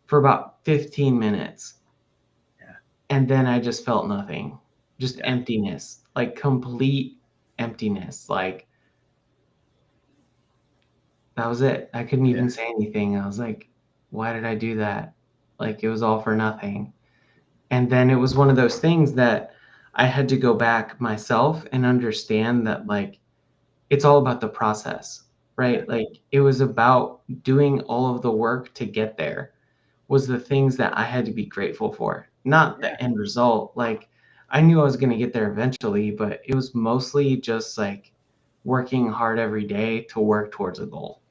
for about 15 minutes. Yeah. And then I just felt nothing, just Yeah. emptiness, like complete emptiness. Like that was it. I couldn't Yeah. even say anything. I was like, why did I do that? Like it was all for nothing. And then it was one of those things that I had to go back myself and understand that like it's all about the process, Yeah. right? Like it was about doing all of the work to get there was the things that I had to be grateful for, not Yeah. the end result. Like I knew I was going to get there eventually, but it was mostly just like working hard every day to work towards a goal.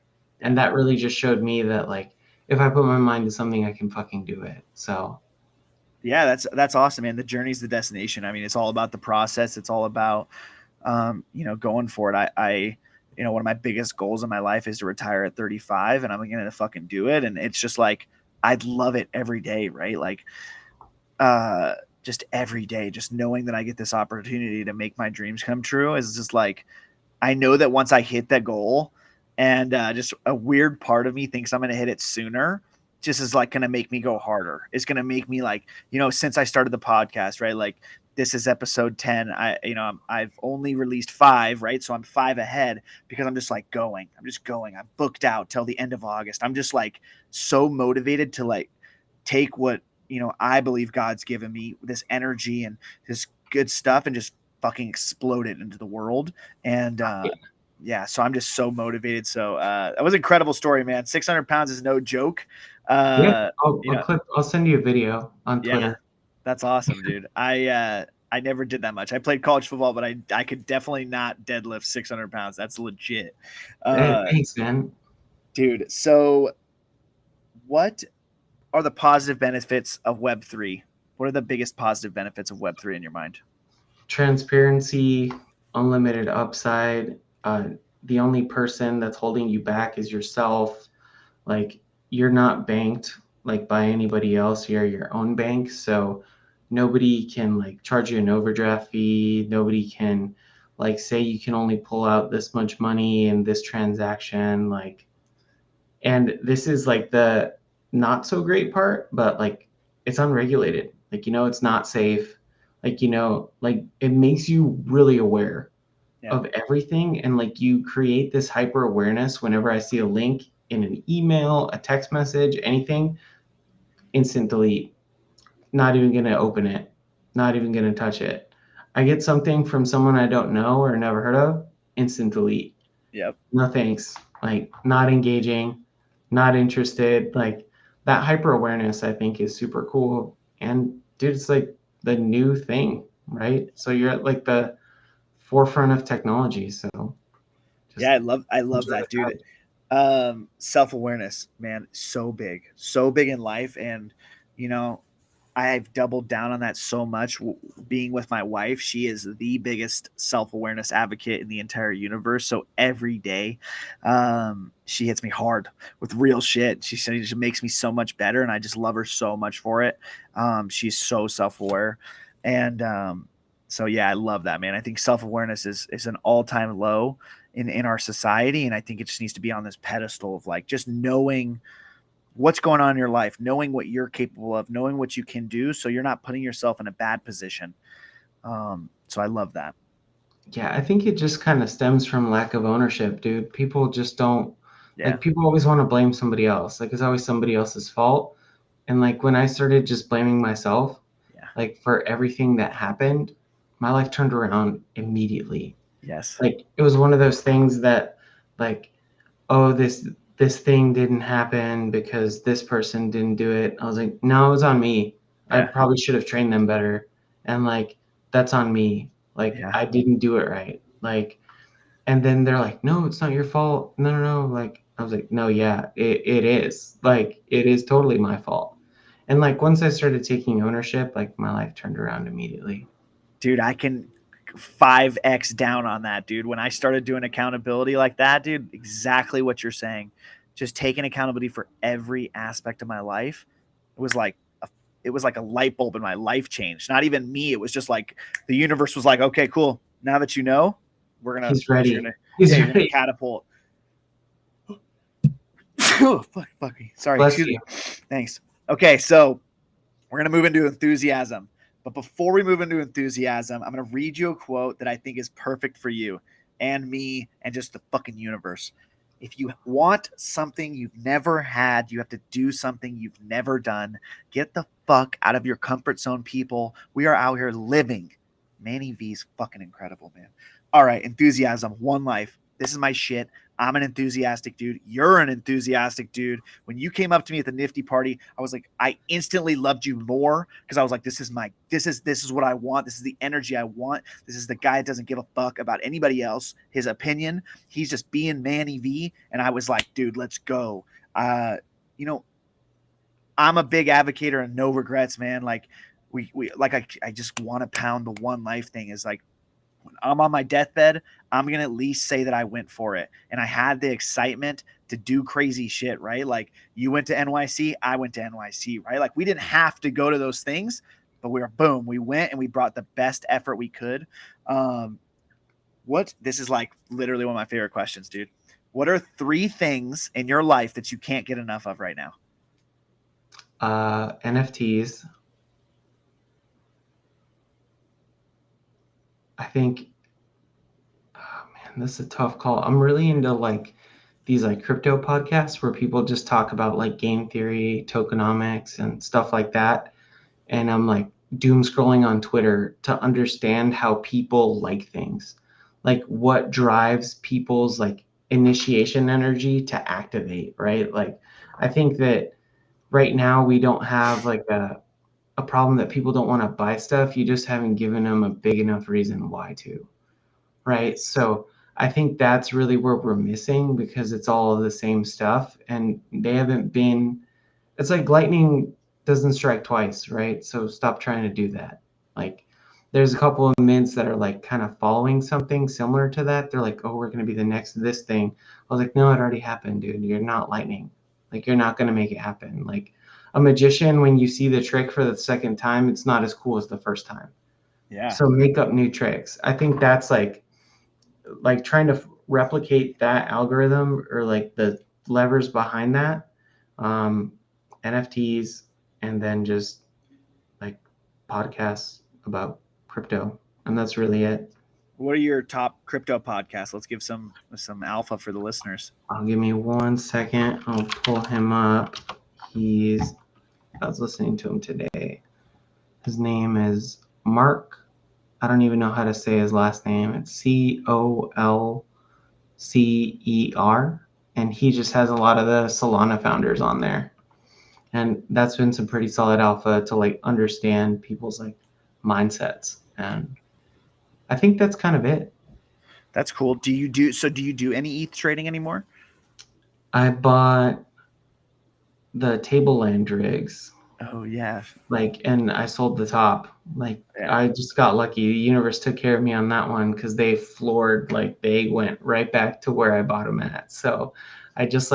Yeah. And that really just showed me that like if I put my mind to something, I can fucking do it. So Yeah, that's awesome, man. The journey's the destination. I mean, it's all about the process. It's all about going for it. One of my biggest goals in my life is to retire at 35, and I'm gonna fucking do it. And it's just like I'd love it every day, right? Like just every day, just knowing that I get this opportunity to make my dreams come true is just like I know that once I hit that goal, and just a weird part of me thinks I'm going to hit it sooner, just is like going to make me go harder. It's going to make me like, since I started the podcast, right? Like this is episode 10. I've only released 5, right? So I'm 5 ahead because I'm just like going. I'm just going. I'm booked out till the end of August. I'm just like so motivated to like take what, I believe God's given me, this energy and this good stuff, and just fucking explode it into the world. And yeah, so I'm just so motivated. So that was an incredible story, man. 600 pounds is no joke. yeah, Uh, I'll, you I'll know, clip, I'll send you a video on yeah, Twitter. that's awesome, dude. I never did that much. I played college football, but I could definitely not deadlift 600 pounds. That's legit. Thanks, man. Dude. So what are the positive benefits of Web3? What are the biggest positive benefits of Web3 in your mind? Transparency, unlimited upside. The only person that's holding you back is yourself. Like you're not banked like by anybody else. You're your own bank, so nobody can like charge you an overdraft fee. Nobody can like say you can only pull out this much money in this transaction. Like, and this is like the not so great part, but like it's unregulated. Like it's not safe. Like like it makes you really aware Yeah. of everything, and like you create this hyper awareness whenever I see a link in an email, a text message, anything, instant delete. Not even going to open it, not even going to touch it. I get something from someone I don't know or never heard of, instant delete. Yep. No thanks. Like not engaging, not interested. Like that hyper awareness I think is super cool. And dude, it's like the new thing, right? So you're at like the forefront of technology. So just Yeah, I love enjoy that, the dude. ride. Self-awareness, man, so big in life. And you know I've doubled down on that so much. Being with my wife, she is the biggest self-awareness advocate in the entire universe. So every day she hits me hard with real shit. She said she makes me so much better, and I just love her so much for it. She's so self-aware. And so yeah, I love that, man. I think self-awareness is an all-time low in our society, and I think it just needs to be on this pedestal of like just knowing what's going on in your life, knowing what you're capable of, knowing what you can do, so you're not putting yourself in a bad position. So I love that. Yeah, I think it just kind of stems from lack of ownership, dude. People just don't Yeah. like people always want to blame somebody else. Like it's always somebody else's fault. And like when I started just blaming myself, Yeah. like for everything that happened, my life turned around immediately. Yes. Like it was one of those things that like, oh, this thing didn't happen because this person didn't do it. I was like, no, it was on me. I Yeah. probably should have trained them better. And like that's on me. Like Yeah. I didn't do it right. Like and then they're like, no, it's not your fault. No, no, no. Like I was like, no, yeah, it is. Like it is totally my fault. And like once I started taking ownership, like my life turned around immediately. Dude, I can 5x down on that, dude. When I started doing accountability like that, dude, exactly what you're saying. Just taking accountability for every aspect of my life. It was like a it was like a light bulb and my life changed. Not even me. It was just like the universe was like, okay, cool. Now that you know, He's ready. you're gonna catapult. Oh, fuck me. Sorry. Bless Excuse you. me. Thanks. Okay, so we're gonna move into enthusiasm. But before we move into enthusiasm, I'm gonna read you a quote that I think is perfect for you and me and just the fucking universe. If you want something you've never had, you have to do something you've never done. Get the fuck out of your comfort zone, people. We are out here living. Manny V's fucking incredible, man. All right, enthusiasm, one life. This is my shit. I'm an enthusiastic dude. You're an enthusiastic dude. When you came up to me at the Nifty party, I was like, I instantly loved you more because I was like, this is what I want. This is the energy I want. This is the guy that doesn't give a fuck about anybody else, his opinion. He's just being Manny V. And I was like, dude, let's go. You know, I'm a big advocate and no regrets, man. Like I just want to pound the one life thing is like, when I'm on my deathbed, I'm going to at least say that I went for it. And I had the excitement to do crazy shit, right? Like you went to NYC, I went to NYC, right? Like we didn't have to go to those things, but we went and we brought the best effort we could. This is like literally one of my favorite questions, dude. What are 3 things in your life that you can't get enough of right now? NFTs. I think, oh man, this is a tough call. I'm really into like these like crypto podcasts where people just talk about like game theory, tokenomics, and stuff like that. And I'm like doom scrolling on Twitter to understand how people like things, like what drives people's like initiation energy to activate, right? Like I think that right now we don't have like a problem that people don't want to buy stuff. You just haven't given them a big enough reason why to, right? So I think that's really where we're missing because it's all the same stuff and they haven't been, it's like lightning doesn't strike twice, right? So stop trying to do that. Like there's a couple of mints that are like kind of following something similar to that. They're like, oh, we're going to be the next this thing. I was like, no, it already happened, dude. You're not lightning. Like you're not going to make it happen. Like a magician, when you see the trick for the second time, it's not as cool as the first time. Yeah. So make up new tricks. I think that's like trying to replicate that algorithm or like the levers behind that. NFTs, and then just like podcasts about crypto, and that's really it. What are your top crypto podcasts? Let's give some alpha for the listeners. Give me 1 second. I'll pull him up. I was listening to him today. His name is Mark. I don't even know how to say his last name. It's Colcer, and he just has a lot of the Solana founders on there. And that's been some pretty solid alpha to like understand people's like mindsets. And I think that's kind of it. That's cool. Do you do any ETH trading anymore? I bought the Tableland rigs. Oh yeah. And I sold the top. Yeah. I just got lucky. The universe took care of me on that one because they floored, they went right back to where I bought them at. So I just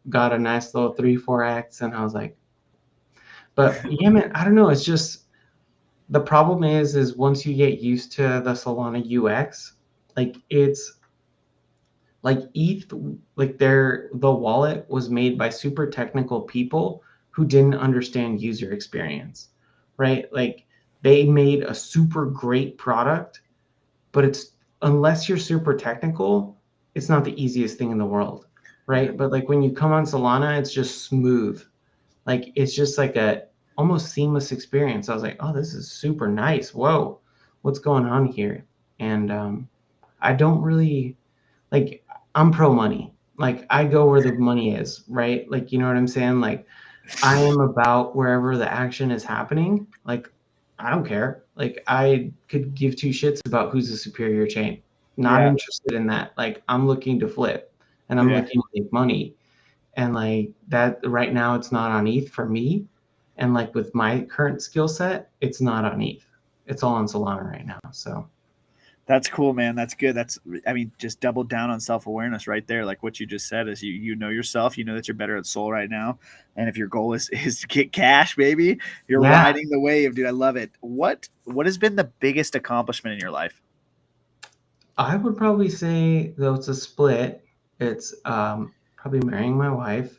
got a nice little 3-4x, and I was like, but yeah, man, I don't know. It's just the problem is once you get used to the Solana UX, it's like ETH, the wallet was made by super technical people who didn't understand user experience, right? Like they made a super great product, but it's unless you're super technical, it's not the easiest thing in the world, right? But when you come on Solana, it's just smooth. It's just like a almost seamless experience. I was like, oh, this is super nice. Whoa, what's going on here? And I don't really I'm pro money. I go where the money is, right? You know what I'm saying? I am about wherever the action is happening. I don't care. I could give 2 shits about who's the superior chain. Not interested in that. I'm looking to flip and I'm looking to make money. And that right now it's not on ETH for me. And with my current skill set, it's not on ETH. It's all on Solana right now. So That's cool, man. That's good. I mean, just double down on self-awareness right there. Like what you just said is you know yourself, you know that you're better at soul right now. And if your goal is to get cash, baby, you're Yeah, riding the wave, dude. I love it. What has been the biggest accomplishment in your life? I would probably say, though it's a split, it's probably marrying my wife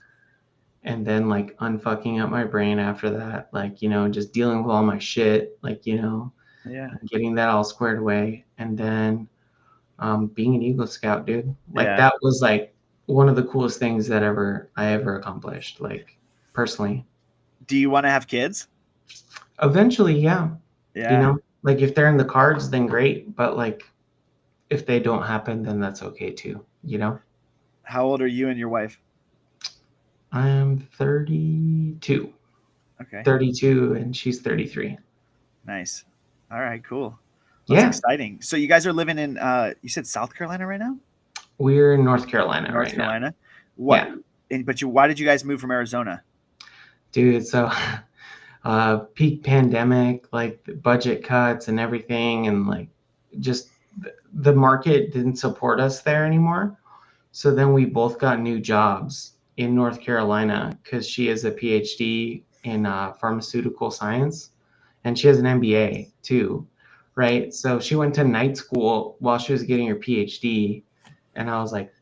and then like unfucking up my brain after that, like, just dealing with all my shit, like, Yeah. getting that all squared away. And then being an Eagle Scout, dude. Like Yeah. that was like one of the coolest things that I ever accomplished, like personally. Do you want to have kids? Eventually, yeah. Yeah. Like if they're in the cards, then great. But like if they don't happen, then that's okay too. How old are you and your wife? I'm 32. Okay. 32 and she's 33. Nice. All right, cool. That's Yeah, exciting. So you guys are living in you said South Carolina right now? we're in North Carolina North right now. Carolina. What? Yeah, Why did you guys move from Arizona? dude. So peak pandemic, like the budget cuts and everything, and like just the market didn't support us there anymore. So then we both got new jobs in North Carolina because she has a PhD in pharmaceutical science and she has an MBA too, right? So she went to night school while she was getting her PhD. And I was like,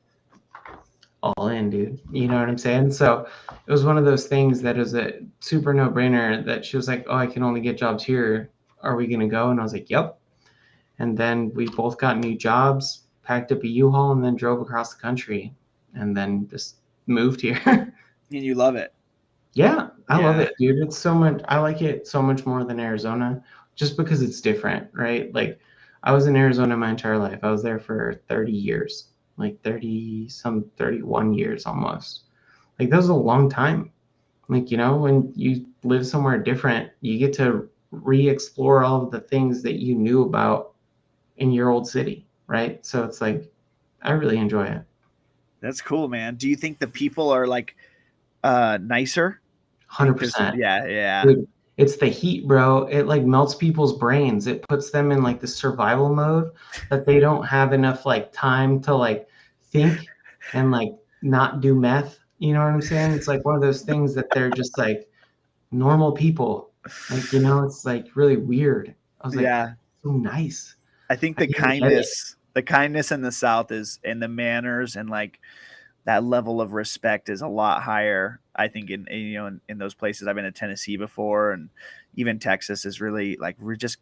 all in, dude. You know what I'm saying? So it was one of those things that is a super no brainer that she was like, oh, I can only get jobs here. Are we going to go? And I was like, yep. And then we both got new jobs, packed up a U-Haul, and then drove across the country and then just moved here. And you love it. Yeah, I love Yeah. it, dude. It's so much. I like it so much more than Arizona just because it's different, right? Like I was in Arizona my entire life. I was there for 30 years, like 31 years almost. Like that was a long time. Like, when you live somewhere different, you get to re-explore all of the things that you knew about in your old city, right? So it's like I really enjoy it. That's cool, man. Do you think the people are like nicer? You think there's 100%. yeah. Dude, it's the heat, bro. It like melts people's brains. It puts them in like the survival mode that they don't have enough like time to like think and like not do meth. You know what I'm saying? It's like one of those things that they're just like normal people. Like, it's like really weird. I was like, Yeah. so nice. I think I didn't get it. the kindness in the South is and the manners and like that level of respect is a lot higher. I think in those places. I've been to Tennessee before, and even Texas is really like we're just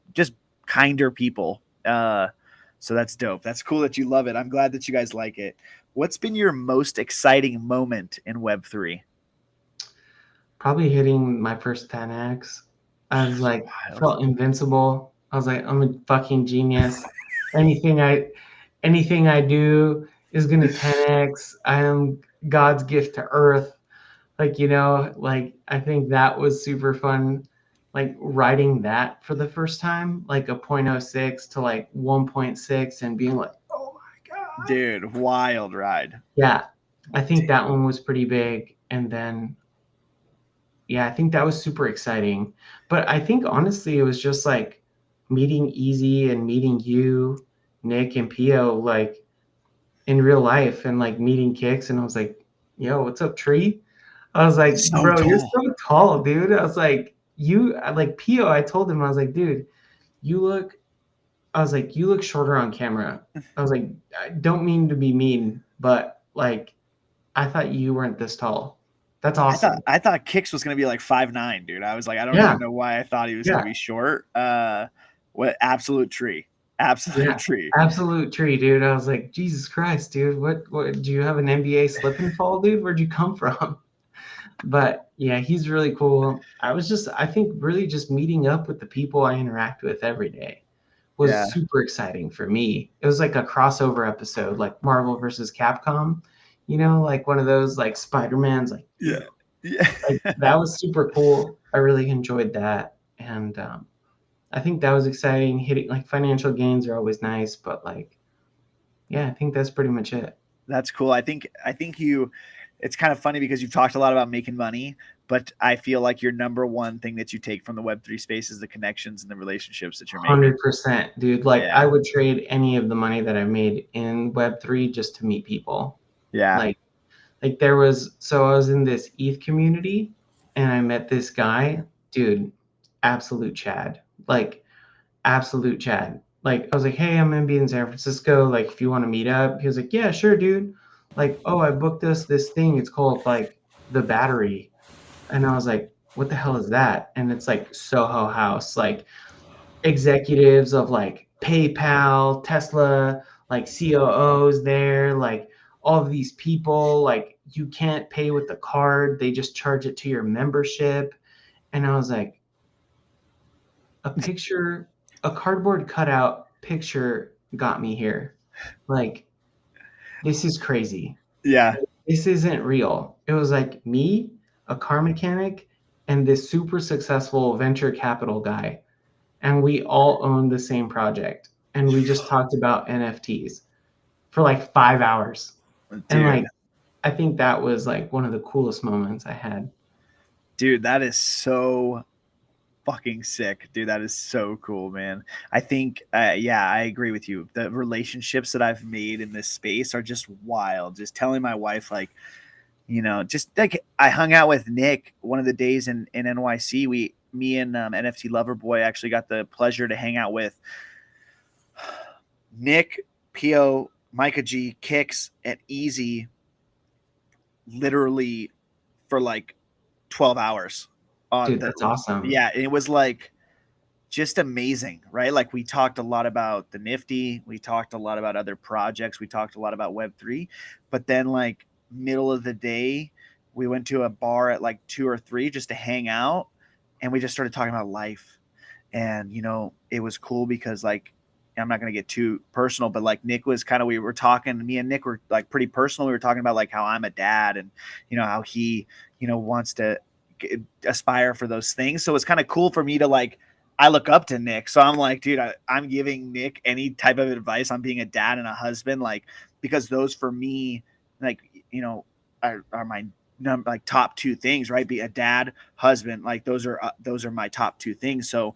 kinder people. So that's dope. That's cool that you love it. I'm glad that you guys like it. What's been your most exciting moment in Web3? Probably hitting my first 10x. I was like, Wild. felt invincible. I was like, I'm a fucking genius. Anything I anything I do is gonna 10x. I am God's gift to earth. Like, like I think that was super fun. Like writing that for the first time, like a 0.06 to like 1.6 and being like, oh my God. Dude, wild ride. Yeah. I think that one was pretty big. And then yeah, I think that was super exciting. But I think honestly, it was just like meeting Easy and meeting you, Nick and Pio, like in real life and like meeting Kicks. And I was like, yo, what's up, Tree? I was like, So bro, you're tall. so tall, dude. I was like, like Pio, I told him, I was like, dude, you look, I was like, you look shorter on camera. I was like, I don't mean to be mean, but like, I thought you weren't this tall. That's awesome. I thought Kix was gonna be like 5'9", dude. I was like, I don't Yeah. even know why I thought he was Yeah. gonna be short. What absolute tree. Absolute Yeah, tree. absolute tree, dude. I was like, Jesus Christ, dude. What do you have an NBA slip and fall, dude? Where'd you come from? But yeah, he's really cool. I think really just meeting up with the people I interact with every day Yeah. was super exciting for me. It was like a crossover episode, like Marvel versus Capcom, like one of those like Spider-Man's like, Yeah. ew. Yeah. Like that was super cool. I really enjoyed that. And I think that was exciting. Hitting like financial gains are always nice, but like, yeah, I think that's pretty much it. That's cool. I think it's kind of funny because you've talked a lot about making money, but I feel like your number one thing that you take from the Web3 space is the connections and the relationships that you're making. 100%, dude. Like Yeah. I would trade any of the money that I made in Web3 just to meet people. Yeah. Like there was, so I was in this Eath community and I met this guy, dude, absolute Chad. Like absolute Chad. Like I was like, hey, I'm gonna be in San Francisco. Like if you want to meet up, he was like, yeah, sure, dude. Like, oh, I booked us this thing. It's called like the Battery, and I was like, what the hell is that? And it's like Soho House, like executives of like PayPal, Tesla, like COOs there, like all of these people. Like you can't pay with the card; they just charge it to your membership. And I was like, a cardboard cutout picture got me here. Like, this is crazy. Yeah. This isn't real. It was like me, a car mechanic, and this super successful venture capital guy. And we all owned the same project. And we just talked about NFTs for like 5 hours. And Dude. like, I think that was like one of the coolest moments I had. Dude, that is so fucking sick, dude. That is so cool, man. I think yeah, I agree with you. The relationships that I've made in this space are just wild. Just telling my wife, like, just like I hung out with Nick one of the days in NYC. Me and NFT Loverboy actually got the pleasure to hang out with Nick, Pio, Micah G, Kicks, and Easy literally for like 12 hours on Dude, that's awesome. Yeah, it was like just amazing, right? Like we talked a lot about the Nifty, we talked a lot about other projects, we talked a lot about Web3, but then like middle of the day, we went to a bar at like 2 or 3 just to hang out, and we just started talking about life. And it was cool because like I'm not going to get too personal, but like Nick was kind of, we were talking, me and Nick were like pretty personal. We were talking about like how I'm a dad and how he wants to aspire for those things. So it's kind of cool for me to like, I look up to Nick. So I'm like, dude, I'm giving Nick any type of advice on being a dad and a husband, like, because those for me, like, are my like top 2 things, right? Be a dad, husband, like those are my top 2 things. So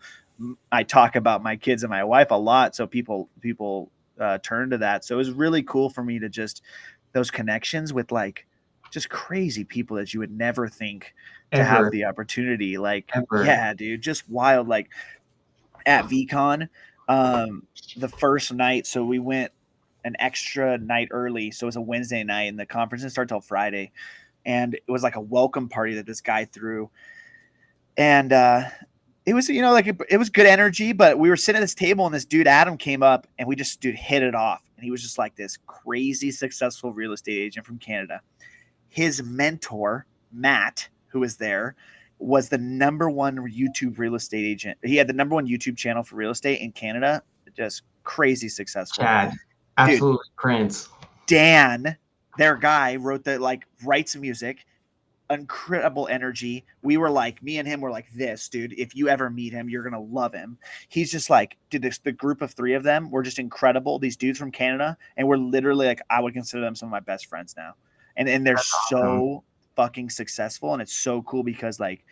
I talk about my kids and my wife a lot. So people turn to that. So it was really cool for me to just those connections with like just crazy people that you would never think to have the opportunity. Like, yeah, dude, just wild. Like at VCon, the first night. So we went an extra night early. So it was a Wednesday night and the conference didn't start till Friday. And it was like a welcome party that this guy threw. And, it was, like it was good energy, but we were sitting at this table and this dude, Adam, came up and we just hit it off. And he was just like this crazy successful real estate agent from Canada. His mentor, Matt, who was there, was the number 1 YouTube real estate agent. He had the number 1 YouTube channel for real estate in Canada. Just crazy successful. Chad, absolutely. Dude, Prince. Dan, their guy, writes music. Incredible energy. We were like, me and him were like this, dude. If you ever meet him, you're gonna love him. He's just like, dude, the group of 3 of them were just incredible. These dudes from Canada, and we're literally like, I would consider them some of my best friends now. And they're so fucking successful, and it's so cool because like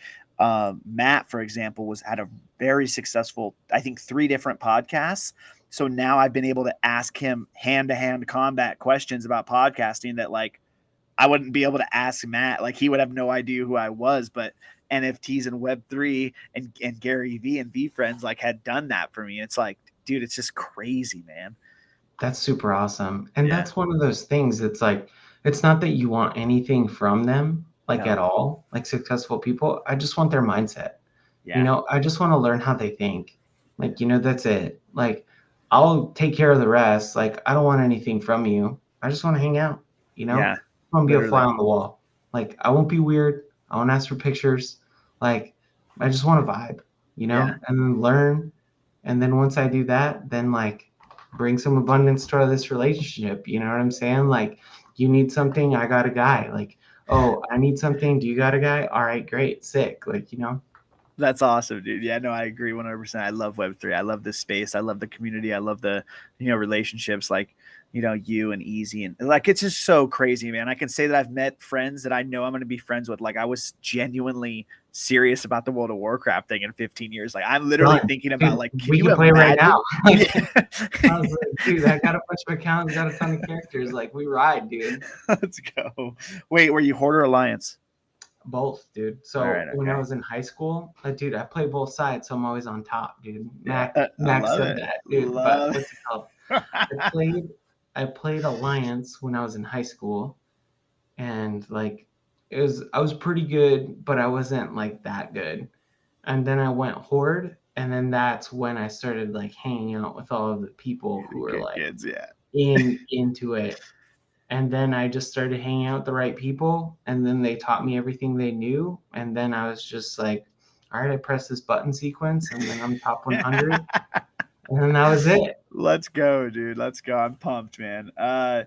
Matt, for example, had a very successful, I think 3 different podcasts. So now I've been able to ask him hand-to-hand combat questions about podcasting that like I wouldn't be able to ask Matt. Like he would have no idea who I was, but NFTs and Web3 and Gary V and V Friends like had done that for me. It's like, dude, it's just crazy, man. That's super awesome. And that's one of those things that's like, it's not that you want anything from them, like at all, like successful people. I just want their mindset. Yeah. I just want to learn how they think. Like, that's it. Like, I'll take care of the rest. Like, I don't want anything from you. I just want to hang out, Yeah. I want to be a fly on the wall. Like, I won't be weird. I won't ask for pictures. Like, I just want to vibe, and then learn. And then once I do that, then like bring some abundance to this relationship. You know what I'm saying? Like, you need something, I got a guy. Like, oh, I need something, do you got a guy? All right, great, sick. Like, That's awesome, dude. Yeah, no, I agree 100%. I love Web3. I love this space. I love the community. I love the, relationships. Like, you and Easy, and like it's just so crazy, man. I can say that I've met friends that I know I'm going to be friends with. Like I was genuinely serious about the World of Warcraft thing in 15 years. Like I'm literally Done. thinking about Dude, like, can we you can play right imagine? now. Like, Yeah. I was like, dude, I got a bunch of accounts, got a ton of characters. Like, we ride, dude. Let's go. Wait, were you Horde or Alliance? Both, dude. All So right, when I okay. was in high school, dude, I play both sides, so I'm always on top, dude. Yeah, I Max love said it. that, dude. But Love. what's it called? I played I played Alliance when I was in high school, and like I was pretty good, but I wasn't like that good. And then I went Horde, and then that's when I started like hanging out with all of the people who were Good like kids, yeah. into it. And then I just started hanging out with the right people, and then they taught me everything they knew, and then I was just like, all right, I press this button sequence, and then I'm top 100, and then that was it. Let's go, dude. Let's go. I'm pumped, man. All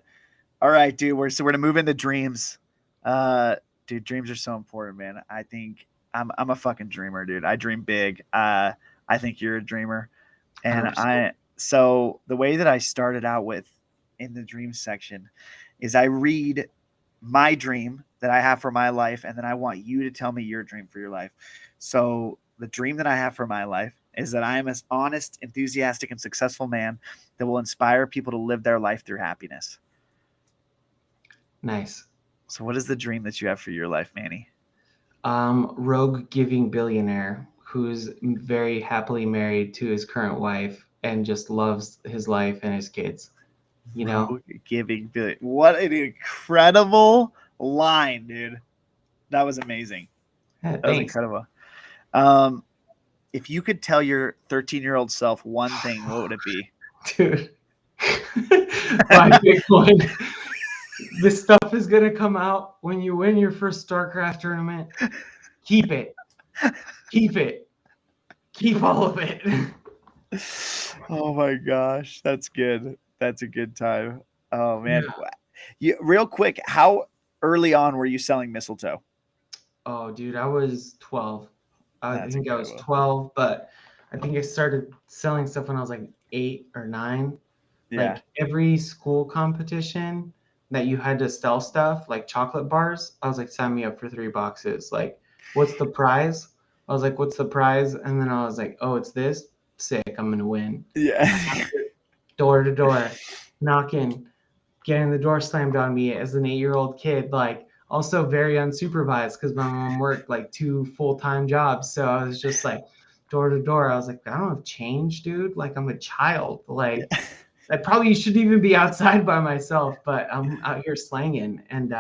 right, dude. We're gonna move into dreams. Dude, dreams are so important, man. I think I'm a fucking dreamer, dude. I dream big. I think you're a dreamer, and 100%. so the way that I started out with in the dream section is I read my dream that I have for my life, and then I want you to tell me your dream for your life. So the dream that I have for my life is that I am an honest, enthusiastic, and successful man that will inspire people to live their life through happiness. Nice. So what is the dream that you have for your life, Manny? Rogue giving billionaire who's very happily married to his current wife and just loves his life and his kids. You know? Giving billion. What an incredible line, dude. That was amazing. Yeah, That was thanks. incredible. Um, if you could tell your 13-year-old self one thing, what would it be? Dude. Buy Bitcoin. This stuff is gonna come out when you win your first StarCraft tournament. Keep it. Keep it. Keep all of it. Oh my gosh, that's good. That's a good time. Oh man, real quick, how early on were you selling mistletoe? Oh, dude, I was 12. I That's think I was incredible. 12, but I think I started selling stuff when I was like 8 or 9. Yeah. Like every school competition that you had to sell stuff, like chocolate bars, I was like, sign me up for 3 boxes. Like, what's the prize? I was like, what's the prize? And then I was like, oh, it's this? Sick, I'm gonna win. Yeah. Door to door, knocking, getting the door slammed on me as an 8-year-old kid, like also very unsupervised because my mom worked like 2 full-time jobs. So I was just like door to door. I was like, I don't have change, dude. Like I'm a child. Like I probably shouldn't even be outside by myself, but I'm out here slanging. And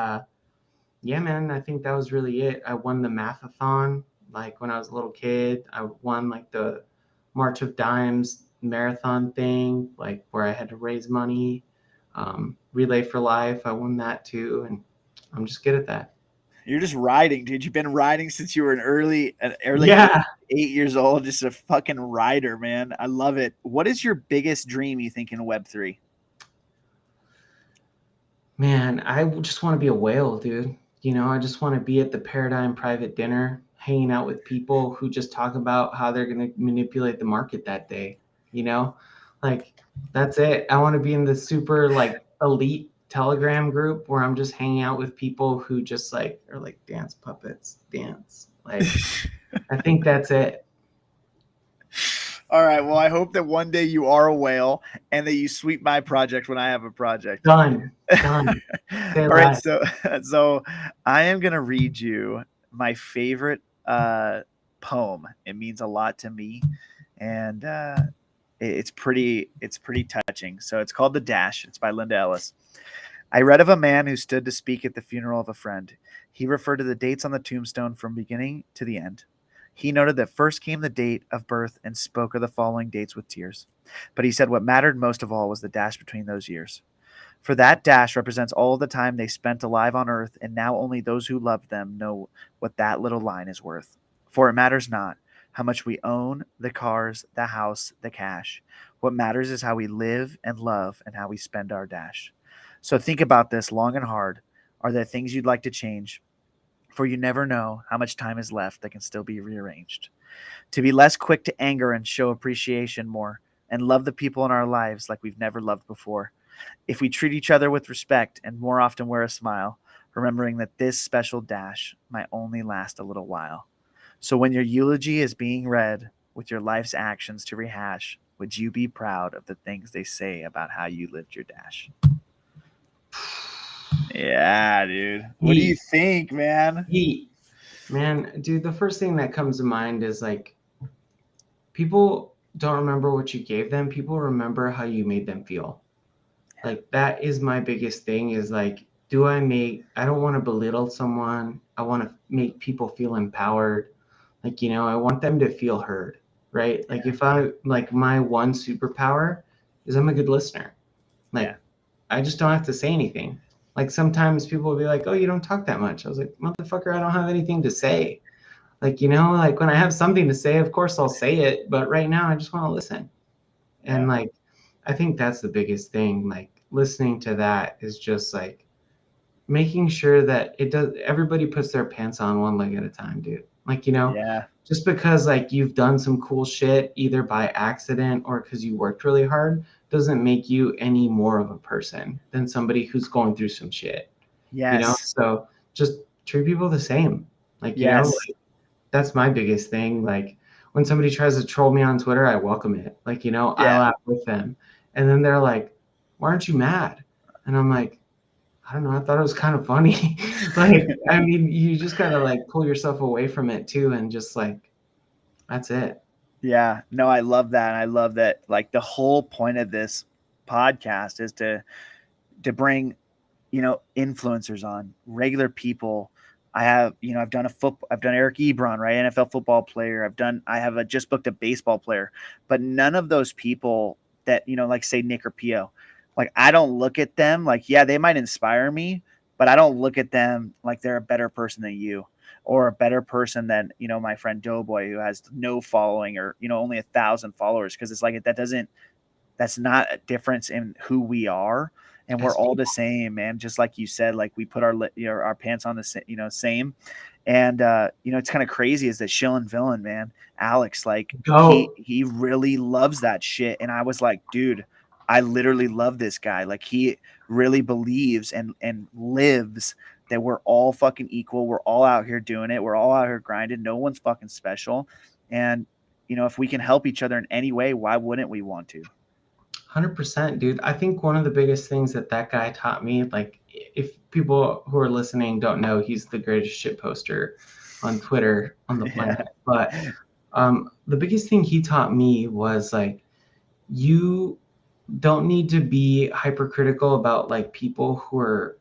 yeah, man, I think that was really it. I won the mathathon like when I was a little kid. I won like the March of Dimes marathon thing, like where I had to raise money. Relay for Life, I won that too, and I'm just good at that. You're just riding, dude. You've been riding since you were an early Yeah, 8 years old. Just a fucking rider, man. I love it. What is your biggest dream, you think, in Web3? man, I just want to be a whale, dude. You know, I just want to be at the Paradigm private dinner, hanging out with people who just talk about how they're going to manipulate the market that day. You know, like that's it. I want to be in the super like elite Telegram group where I'm just hanging out with people who just like are like dance puppets, dance. Like, I think that's it. All right. Well, I hope that one day you are a whale and that you sweep my project when I have a project. Done, done. Stay All right. alive. So I am gonna read you my favorite poem. It means a lot to me, and it's pretty touching. So it's called The Dash. It's by Linda Ellis. I read of a man who stood to speak at the funeral of a friend. He referred to the dates on the tombstone from beginning to the end. He noted that first came the date of birth and spoke of the following dates with tears. But he said what mattered most of all was the dash between those years. For that dash represents all the time they spent alive on earth, and now only those who loved them know what that little line is worth. For it matters not how much we own, the cars, the house, the cash. What matters is how we live and love and how we spend our dash. So think about this long and hard. Are there things you'd like to change? For you never know how much time is left that can still be rearranged. To be less quick to anger and show appreciation more, and love the people in our lives like we've never loved before. If we treat each other with respect and more often wear a smile, remembering that this special dash might only last a little while. So when your eulogy is being read with your life's actions to rehash, would you be proud of the things they say about how you lived your dash? Yeah, dude. What do you Heat, think, man? heat, man, dude. The first thing that comes to mind is like people don't remember what you gave them. People remember how you made them feel. Like that is my biggest thing. Is like, I don't want to belittle someone. I want to make people feel empowered. Like, I want them to feel heard, right? Like if my one superpower is I'm a good listener. Yeah. Like I just don't have to say anything. Like sometimes people will be like, "Oh, you don't talk that much." I was like, "Motherfucker, I don't have anything to say." Like, like when I have something to say, of course I'll say it, but right now I just want to listen. And Yeah. like I think that's the biggest thing. Like listening to that is just like making sure that everybody puts their pants on one leg at a time, dude. Like, Yeah. just because like you've done some cool shit either by accident or because you worked really hard doesn't make you any more of a person than somebody who's going through some shit. Yes. So just treat people the same. Like, Yes. that's my biggest thing. Like when somebody tries to troll me on Twitter, I welcome it. Like, I Yeah. laugh with them. And then they're like, "Why aren't you mad?" And I'm like, I don't know. I thought it was kind of funny. Like, I mean, you just gotta like pull yourself away from it too, and just like that's it. Yeah. No, I love that. I love that. Like the whole point of this podcast is to bring, influencers on, regular people. I've done I've done Eric Ebron, right? NFL football player. I have just booked a baseball player, but none of those people that, like say Nick or Pio, like I don't look at them like, yeah, they might inspire me, but I don't look at them like they're a better person than you or a better person than, my friend Doughboy who has no following or, only 1,000 followers. Cause it's like, that's not a difference in who we are, and we're As all the people same, man. Just like you said, like we put our pants on the same. And it's kind of crazy is that Shill and Villain, man, Alex, like he go, he really loves that shit. And I was like, dude, I literally love this guy. Like he really believes and lives that we're all fucking equal. We're all out here doing it. We're all out here grinding. No one's fucking special. And if we can help each other in any way, why wouldn't we want to? 100%, dude. I think one of the biggest things that guy taught me, like, if people who are listening don't know, he's the greatest shit poster on Twitter on the Yeah. planet. But the biggest thing he taught me was like, you don't need to be hypercritical about like people who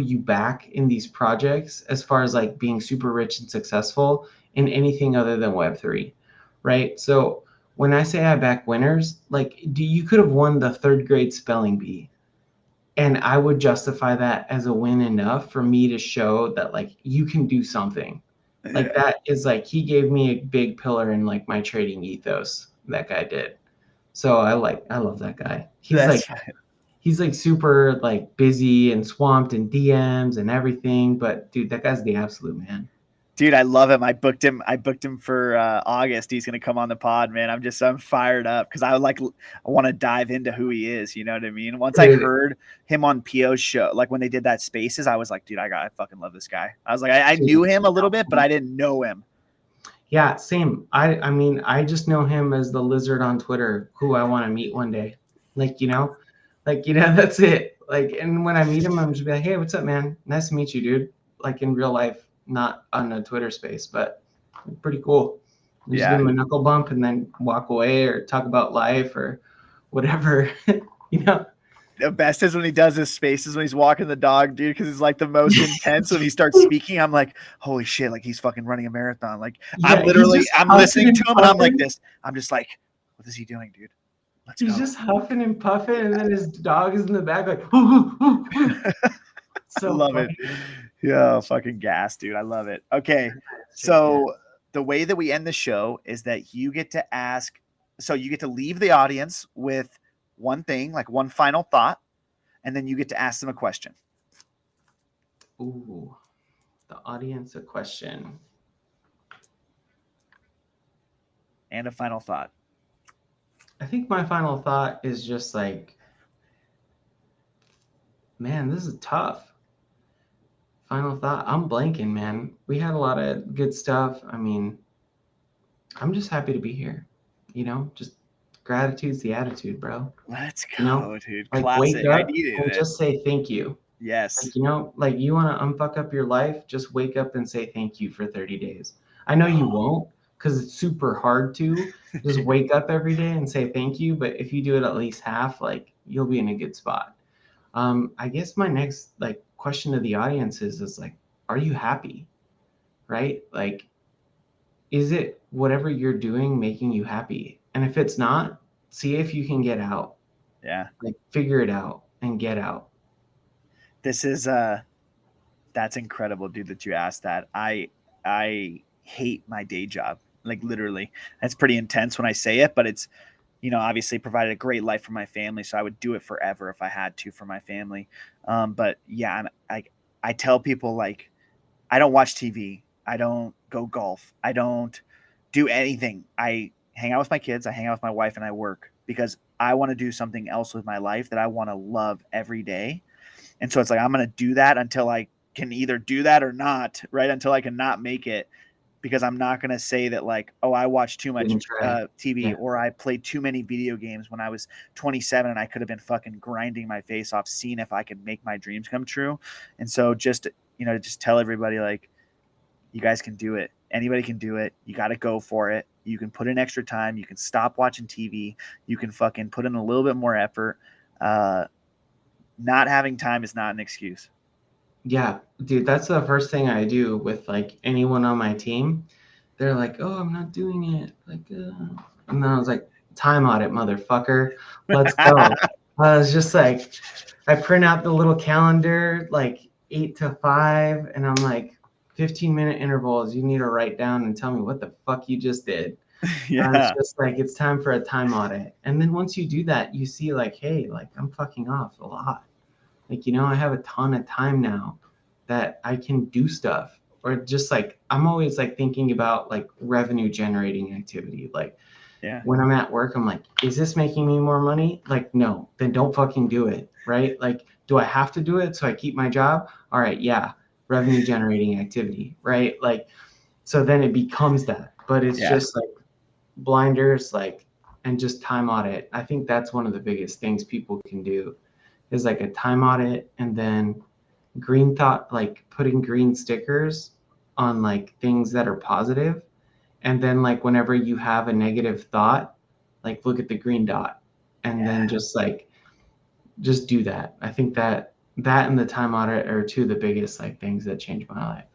you back in these projects as far as like being super rich and successful in anything other than Web3, right? So when I say I back winners, like you could have won the third grade spelling bee, and I would justify that as a win enough for me to show that like you can do something. Like Yeah. that is like he gave me a big pillar in like my trading ethos. That guy did. So I love that guy. That's fine. He's like super like busy and swamped in DMs and everything, but dude, that guy's the absolute man. Dude, I love him. I booked him for August. He's gonna come on the pod, man. I'm fired up because I want to dive into who he is. You know what I mean? Once I Dude, heard him on Pio's show, like when they did that Spaces, I was like, dude, I fucking love this guy. I was like, I knew him a little bit, but I didn't know him. yeah, same. I mean, I just know him as the lizard on Twitter who I want to meet one day. Like, that's it. Like, and when I meet him, I'm just be like, "Hey, what's up, man? Nice to meet you, dude." Like in real life, not on a Twitter space, but pretty cool. Just give Yeah. him a knuckle bump and then walk away or talk about life or whatever, you know. The best is when he does his Spaces when he's walking the dog, dude, because it's like the most intense when he starts speaking. I'm like, holy shit, like he's fucking running a marathon. Like Yeah, he's just I'm huffing listening and to him and I'm like puffing. this. I'm just like, what is he doing, dude? Let's He's go. just huffing and puffing, and then his dog is in the back, like, I so love it. funny. Yeah, fucking gas, dude. I love it. Okay. Straight gas. So the way that we end the show is that you get to ask, so you get to leave the audience with one thing, like one final thought, and then you get to ask them a question. Ooh, the audience a question. And a final thought. I think my final thought is just like Man, this is tough. Final thought. I'm blanking, man. We had a lot of good stuff. I mean, I'm just happy to be here. Just gratitude's the attitude, bro. Let's You know, go, dude. like wake Classic. I up needed and it. just say thank you. Yes. Like you want to unfuck up your life, just wake up and say thank you for 30 days. I know you won't because it's super hard to just wake up every day and say thank you. But if you do it at least half, like you'll be in a good spot. I guess my next like question to the audience is like, are you happy? Right? Like, is it whatever you're doing making you happy? And if it's not, see if you can get out. Yeah. Like figure it out and get out. This is that's incredible, dude, that you asked that. I hate my day job. Like literally. That's pretty intense when I say it, but it's obviously provided a great life for my family, so I would do it forever if I had to for my family. But yeah, I tell people like I don't watch TV. I don't go golf. I don't do anything. I hang out with my kids. I hang out with my wife, and I work because I want to do something else with my life that I want to love every day. And so it's like I'm going to do that until I can either do that or not, right? Until I can not make it, because I'm not going to say that like, oh, I watched too much Didn't try. TV Yeah. or I played too many video games when I was 27 and I could have been fucking grinding my face off, seeing if I could make my dreams come true. And so just tell everybody like, you guys can do it. Anybody can do it. You got to go for it. You can put in extra time. You can stop watching TV. You can fucking put in a little bit more effort. Not having time is not an excuse. Yeah, dude, that's the first thing I do with like anyone on my team. They're like, "Oh, I'm not doing it." And then I was like, "Time audit, motherfucker. Let's go." I was just like, I print out the little calendar, like 8 to 5, and I'm like, 15-minute intervals. You need to write down and tell me what the fuck you just did. It's Yeah. just like it's time for a time audit. And then once you do that, you see like, hey, like I'm fucking off a lot. Like, I have a ton of time now that I can do stuff. Or just like I'm always like thinking about like revenue generating activity. Like Yeah. when I'm at work, I'm like, is this making me more money? Like, no, then don't fucking do it. Right? Like, do I have to do it so I keep my job? All right, yeah. Revenue generating activity, right? Like, so then it becomes that. But it's Yeah. just like blinders, like, and just time audit. I think that's one of the biggest things people can do is like a time audit, and then green thought, like putting green stickers on like things that are positive. And then like whenever you have a negative thought, like look at the green dot and Yeah. then just do that. I think that and the time audit are two of the biggest like things that changed my life.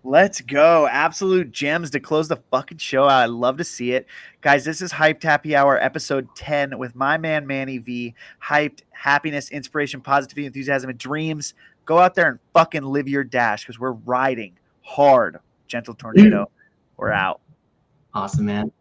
Let's go. Absolute gems to close the fucking show out. I love to see it. Guys, this is Hyped Happy Hour, episode 10 with my man, Manny V. Hyped, happiness, inspiration, positivity, enthusiasm, and dreams. Go out there and fucking live your dash because we're riding hard. Gentle Tornado. We're out. Awesome, man.